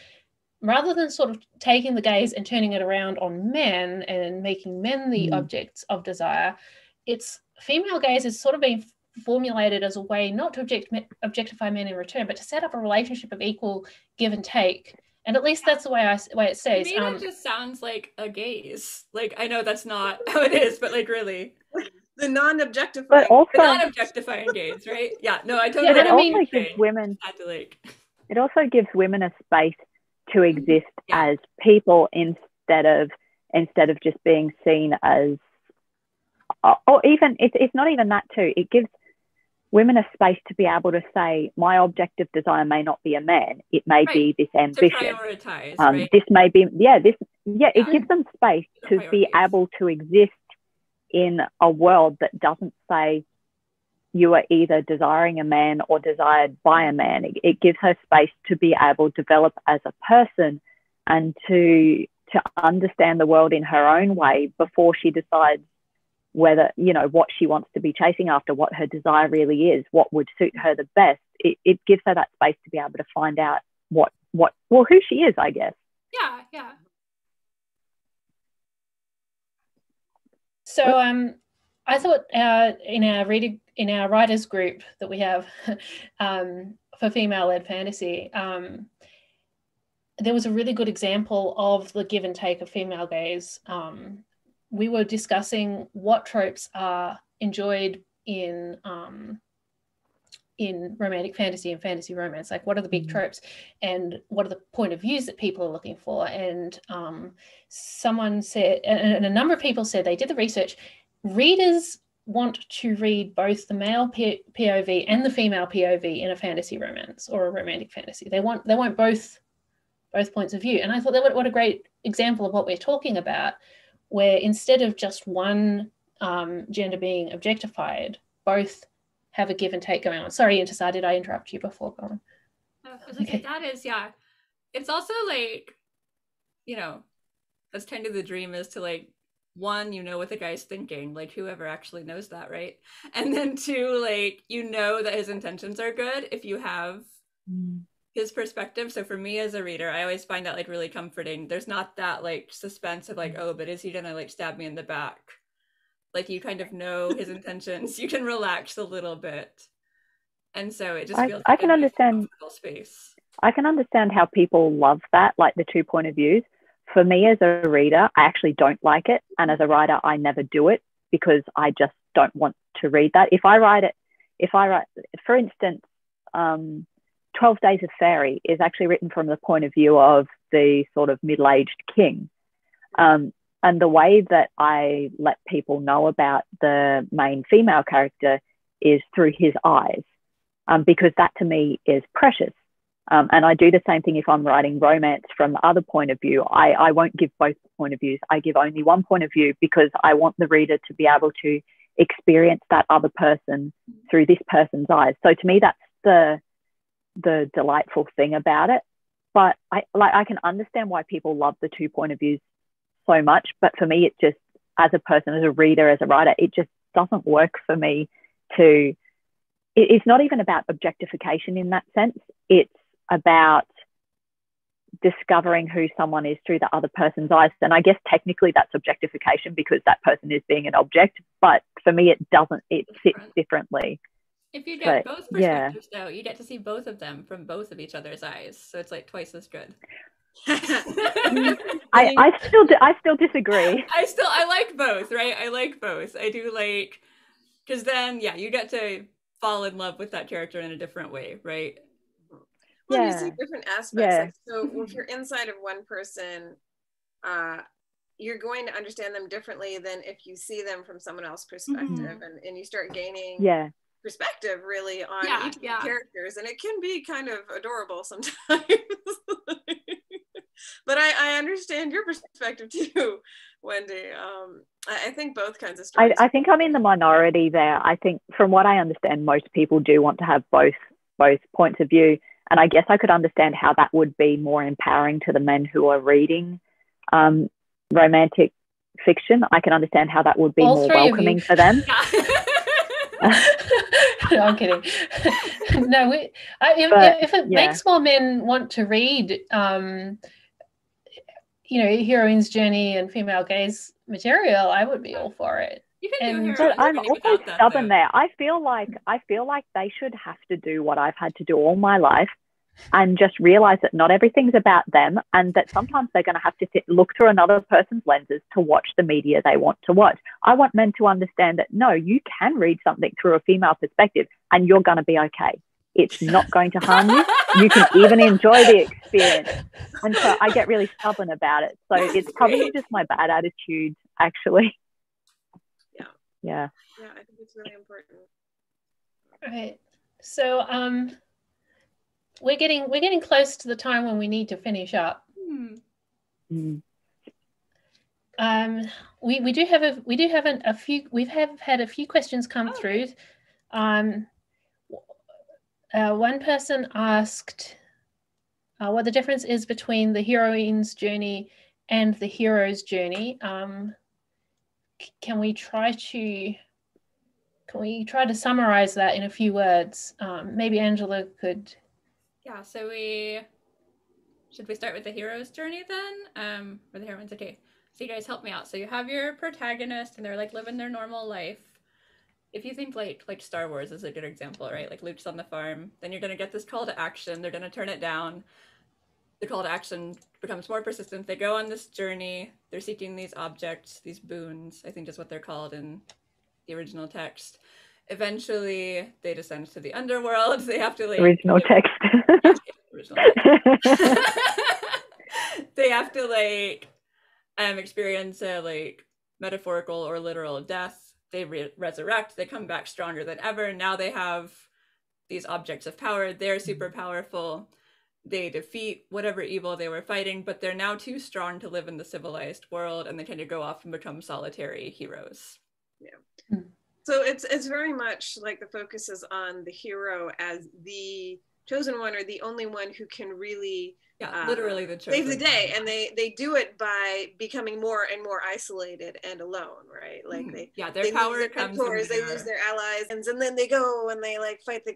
sort of taking the gaze and turning it around on men and making men the objects of desire. It's female gaze is sort of being formulated as a way not to objectify men in return, but to set up a relationship of equal give and take. And at least that's the way it says.
To me, that just sounds like a gaze. Like, I know that's not how it is, but like really.
The non-objectifying.
But also,
the non-objectifying gaze, right? Yeah, no, I totally.
Yeah, but it also gives women. It also gives women a space to exist as people instead of just being seen as, or even it's not even that too. It gives women a space to be able to say, my object of desire may not be a man. It may be this ambition.
To prioritize, right?
This may be, it gives them space to be able to exist in a world that doesn't say you are either desiring a man or desired by a man. It gives her space to be able to develop as a person and to understand the world in her own way before she decides whether, what she wants to be chasing after, what her desire really is, what would suit her the best. It gives her that space to be able to find out who she is, I guess.
Yeah.
So I thought in our writers group that we have for female-led fantasy, there was a really good example of the give and take of female gaze. We were discussing what tropes are enjoyed in romantic fantasy and fantasy romance, like what are the big tropes and what are the point of views that people are looking for. And someone said, and a number of people said, they did the research, readers want to read both the male POV and the female POV in a fantasy romance or a romantic fantasy. They want both points of view. And I thought that what a great example of what we're talking about, where instead of just one gender being objectified, both have a give and take going on. Sorry, Intisar, did I interrupt you before going?
Okay. That is, it's also like, that's kind of the dream, is to like, one, what the guy's thinking, like whoever actually knows that, right? And then two, like, that his intentions are good if you have his perspective. So for me as a reader, I always find that like really comforting. There's not that like suspense of like, oh, but is he gonna like stab me in the back? Like, you kind of know his intentions. You can relax a little bit. And so it just feels like a comfortable space.
I can understand how people love that, like the two point of views. For me as a reader, I actually don't like it. And as a writer, I never do it because I just don't want to read that. If I write, for instance, 12 Days of Fairy is actually written from the point of view of the sort of middle-aged king. And the way that I let people know about the main female character is through his eyes, because that to me is precious. And I do the same thing if I'm writing romance from the other point of view. I won't give both point of views. I give only one point of view because I want the reader to be able to experience that other person through this person's eyes. So to me, that's the delightful thing about it. But I can understand why people love the two point of views so much, but for me, it just, as a person, as a reader, as a writer, it just doesn't work for me it's not even about objectification in that sense. It's about discovering who someone is through the other person's eyes. And I guess technically that's objectification because that person is being an object, but for me, it sits differently.
If you get both perspectives though, you get to see both of them from both of each other's eyes. So it's like twice as good.
I still disagree.
I like both, right? I like both. I do like, because then you get to fall in love with that character in a different way, right?
Well, you see different aspects. Like, so if you're inside of one person, you're going to understand them differently than if you see them from someone else's perspective, and you start gaining perspective really on each of the characters, and it can be kind of adorable sometimes. But I understand your perspective too, Wendy. I think both kinds of stories.
I think I'm in the minority there. I think from what I understand, most people do want to have both points of view. And I guess I could understand how that would be more empowering to the men who are reading romantic fiction. I can understand how that would be more welcoming for them.
No, I'm kidding. No, if it makes more men want to read, Heroine's Journey and female gaze material, I would be all for it.
But I'm also stubborn there. I feel like they should have to do what I've had to do all my life, and just realize that not everything's about them, and that sometimes they're going to have to look through another person's lenses to watch the media they want to watch. I want men to understand that, no, you can read something through a female perspective and you're going to be okay. It's not going to harm you. You can even enjoy the experience. And so I get really stubborn about it. So it's probably just my bad attitude, actually. Yeah,
I think it's really important.
Right. So we're getting close to the time when we need to finish up. We have had a few questions come through. One person asked what the difference is between the heroine's journey and the hero's journey. Can we try to summarize that in a few words? Maybe Angela could.
Yeah, so should we start with the hero's journey then? Or the heroine's? Okay, so you guys help me out. So you have your protagonist and they're like living their normal life. If you think like Star Wars is a good example, right? Like Luke's on the farm, then you're gonna get this call to action. They're gonna turn it down. The call to action becomes more persistent. They go on this journey. They're seeking these objects, these boons, I think is what they're called in the original text. Eventually, they descend to the underworld. They have to
original text.
Original text. They have to experience a metaphorical or literal death. They resurrect. They come back stronger than ever. Now they have these objects of power. They're super powerful. They defeat whatever evil they were fighting, but they're now too strong to live in the civilized world, and they kind of go off and become solitary heroes.
Yeah. So it's very much like the focus is on the hero as the chosen one, or the only one who can really
literally the chosen
save the day,
one.
and they do it by becoming more and more isolated and alone, right? Like
their power
lose their
comes
mentors, they lose their allies, and then they go and they fight the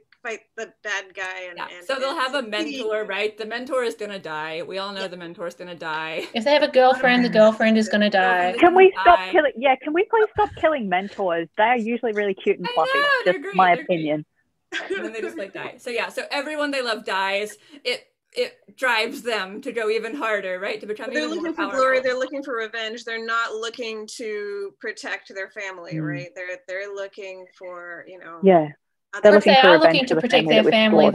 bad guy, and
so they'll have a mentor, right? The mentor is gonna die. We all know the mentor is gonna die.
If they have a girlfriend, the girlfriend is gonna die.
Can we stop killing? Yeah, can we please stop killing mentors? They are usually really cute and fluffy. Just my opinion.
And then they just die. So so everyone they love dies. It drives them to go even harder, right? To become even more powerful. They're looking for glory.
They're looking for revenge. They're not looking to protect their family, right? They're looking for
They're looking
to protect their family.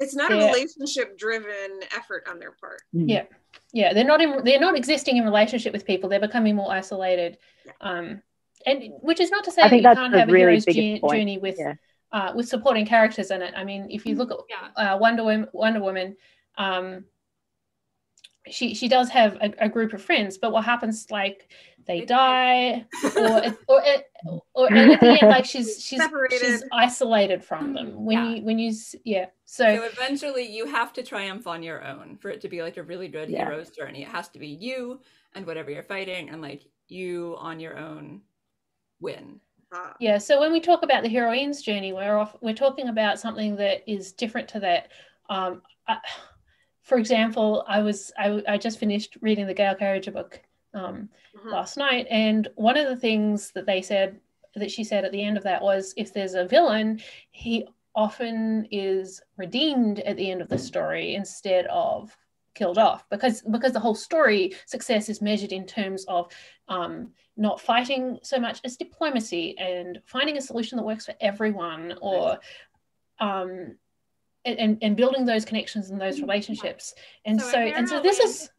It's not a relationship-driven effort on their part.
Yeah. They're not existing in relationship with people. They're becoming more isolated. And which is not to say that you can't have a hero's journey with supporting characters in it. I mean, if you look at Wonder Woman, she does have a group of friends, but what happens, they die, or at the end, she's isolated from them. So
eventually you have to triumph on your own for it to be a really good hero's journey. It has to be you and whatever you're fighting, and you on your own win.
Yeah, so when we talk about the heroine's journey, we're talking about something that is different to that. For example, I just finished reading the Gail Carriger book last night, and one of the things that she said at the end of that was, if there's a villain, he often is redeemed at the end of the story instead of killed off, because the whole story success is measured in terms of not fighting so much as diplomacy and finding a solution that works for everyone, or and building those connections and those relationships. And so this is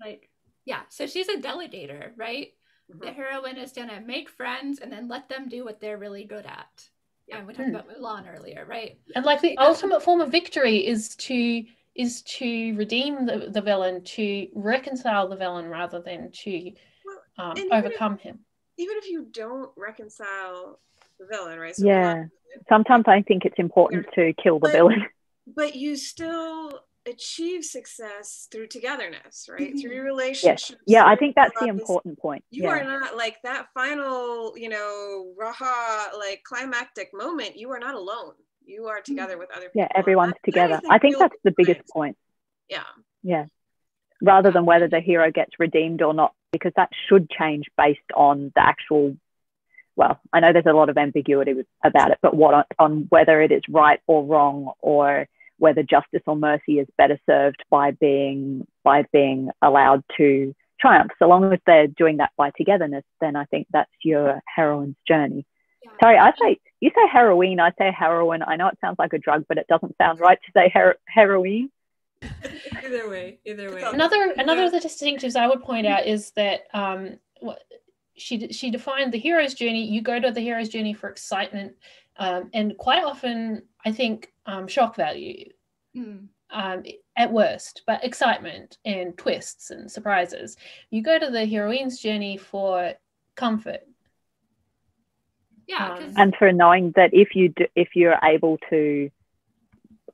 so she's a delegator, right? The heroine is gonna make friends and then let them do what they're really good at. And we talked about Mulan earlier, right?
And like the ultimate form of victory is to redeem the villain, to reconcile the villain rather than to overcome him.
Even if you don't reconcile the villain, right?
So sometimes I think it's important to kill the villain.
But you still achieve success through togetherness, right? Through your relationships.
Yeah, I think that's the important point.
You are not like that final, raha, like climactic moment. You are not alone. You are together with other people.
Yeah, everyone's together. I think that's the biggest point.
Yeah.
Yeah. Rather than whether the hero gets redeemed or not, because that should change based on the actual, well, I know there's a lot of ambiguity about it, but on whether it is right or wrong, or whether justice or mercy is better served by being allowed to triumph. So long as they're doing that by togetherness, then I think that's your heroine's journey. Yeah. Sorry, you say heroine, I say heroine. I know it sounds like a drug, but it doesn't sound right to say heroine.
Either way.
Another of the distinctives I would point out is that she defined the hero's journey. You go to the hero's journey for excitement, and quite often I think shock value at worst, but excitement and twists and surprises. You go to the heroine's journey for comfort.
Yeah,
and for knowing that if you're able to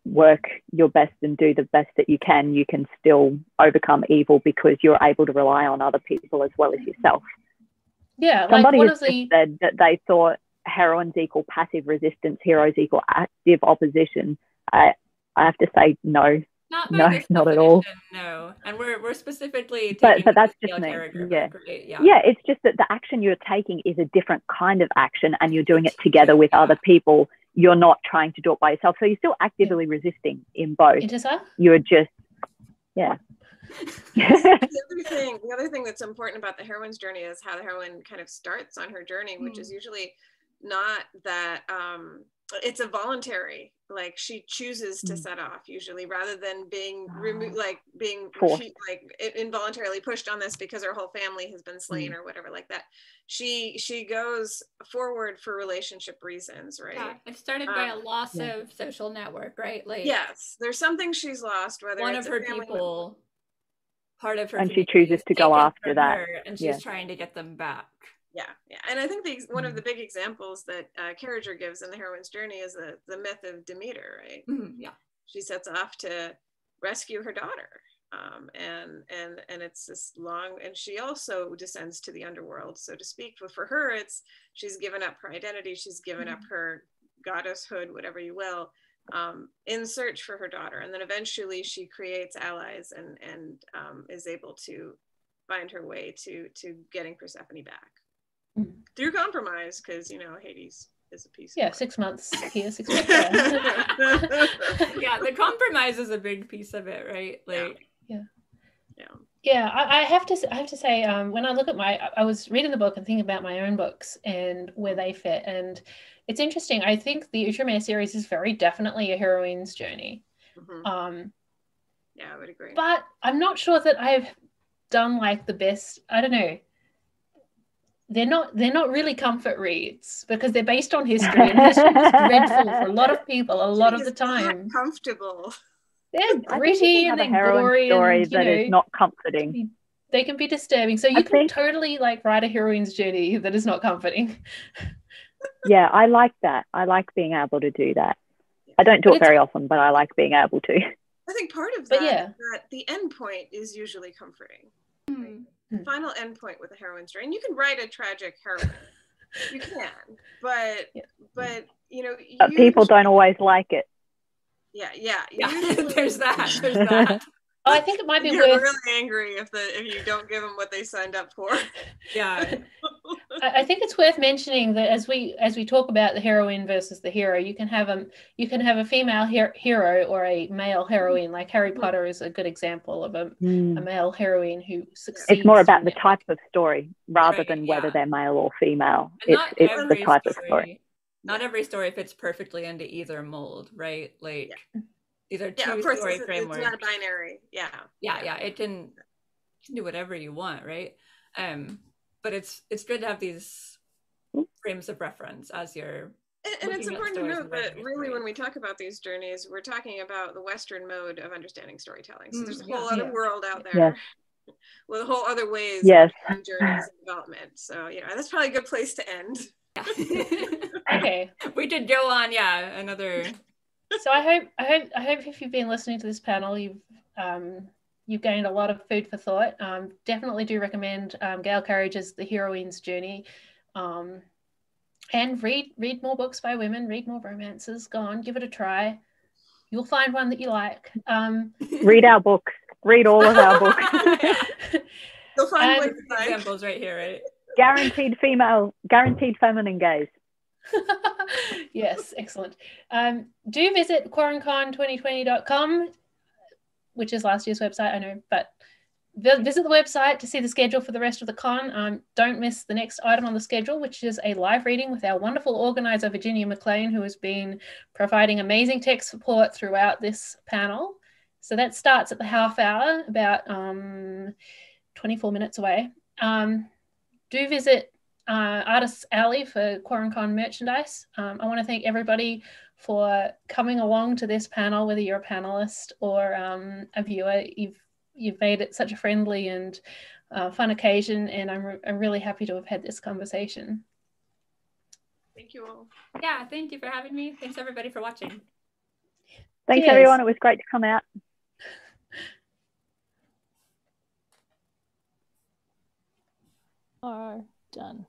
work your best and do the best that you can still overcome evil, because you're able to rely on other people as well as yourself.
Yeah,
somebody has said that they thought heroines equal passive resistance, heroes equal active opposition. I have to say no. Not at all.
No, and we're specifically
but that's just me. Yeah, it's just that the action you're taking is a different kind of action, and you're doing it together with other people. You're not trying to do it by yourself, so you're still actively resisting in both.
Intisar?
You're just
The other thing that's important about the heroine's journey is how the heroine kind of starts on her journey, which is usually not that it's a voluntary, like she chooses to set off usually, rather than being removed, like being involuntarily pushed on this because her whole family has been slain or whatever like that. She goes forward for relationship reasons, right?
Yeah, it started by a loss of social network, right? Like,
yes, there's something she's lost, whether
one of her people, part of her,
and she chooses to go after that,
and she's trying to get them back.
Yeah, and I think one of the big examples that Carriger gives in the heroine's journey is the myth of Demeter, right?
Yeah, she
sets off to rescue her daughter, and it's this long, and she also descends to the underworld, so to speak. But for her, she's given up her identity, she's given up her goddesshood, whatever you will, in search for her daughter, and then eventually she creates allies and is able to find her way to getting Persephone back. Through compromise, because Hades is a piece.
6 months here, 6 months there.
Yeah, the compromise is a big piece of it, right? Like,
I have to say, when I look at I was reading the book and thinking about my own books and where they fit, and it's interesting. I think the Outremer series is very definitely a heroine's journey.
I would agree.
But I'm not sure that I've done like the best. I don't know. They're not really comfort reads, because they're based on history, and history is dreadful for a lot of people a lot of the time.
Not comfortable.
They're gritty and they're gory,
story that is not comforting.
They can be disturbing. So you can totally write a heroine's journey that is not comforting.
Yeah, I like that. I like being able to do that. I don't do it very often, but I like being able to.
I think part of that is that the end point is usually comforting. Final end point with a heroine's journey. And you can write a tragic heroine. You can, but
people don't always like it.
Yeah.
There's that.
I think it might be
worth. Really angry if you don't give them what they signed up for.
Yeah.
I think it's worth mentioning that as we talk about the heroine versus the hero, you can have a female hero or a male heroine. Like Harry Potter is a good example of a male heroine who succeeds.
It's more about the type of story rather than whether they're male or female. It's the type of story.
Not every story fits perfectly into either mold, right? Like these are two story frameworks.
It's not a binary. Yeah.
It can do whatever you want, right? but it's good to have these frames of reference as you're.
And it's important to note that really when we talk about these journeys, we're talking about the Western mode of understanding storytelling. So there's a whole other world out there with whole other ways of journeys and development. So, that's probably a good place to end.
Okay.
We did go on, another.
So I hope if you've been listening to this panel, you've gained a lot of food for thought. Definitely do recommend Gail Carriger's The Heroine's Journey. And read more books by women, read more romances. Go on, give it a try. You'll find one that you like.
Read our books. Read all of our books.
You'll find
examples right here, right?
Guaranteed feminine gaze.
Yes, excellent. Do visit quarrencon2020.com, which is last year's website, I know, but visit the website to see the schedule for the rest of the con. Don't miss the next item on the schedule, which is a live reading with our wonderful organizer, Virginia McLean, who has been providing amazing tech support throughout this panel. So that starts at the half hour, about 24 minutes away. Do visit Artists Alley for QuarenCon merchandise. I want to thank everybody for coming along to this panel, whether you're a panelist or a viewer. You've made it such a friendly and fun occasion, and I'm really happy to have had this conversation.
Thank you all.
Yeah, thank you for having me. Thanks everybody for watching.
Thanks everyone. It was great to come out.
Are done.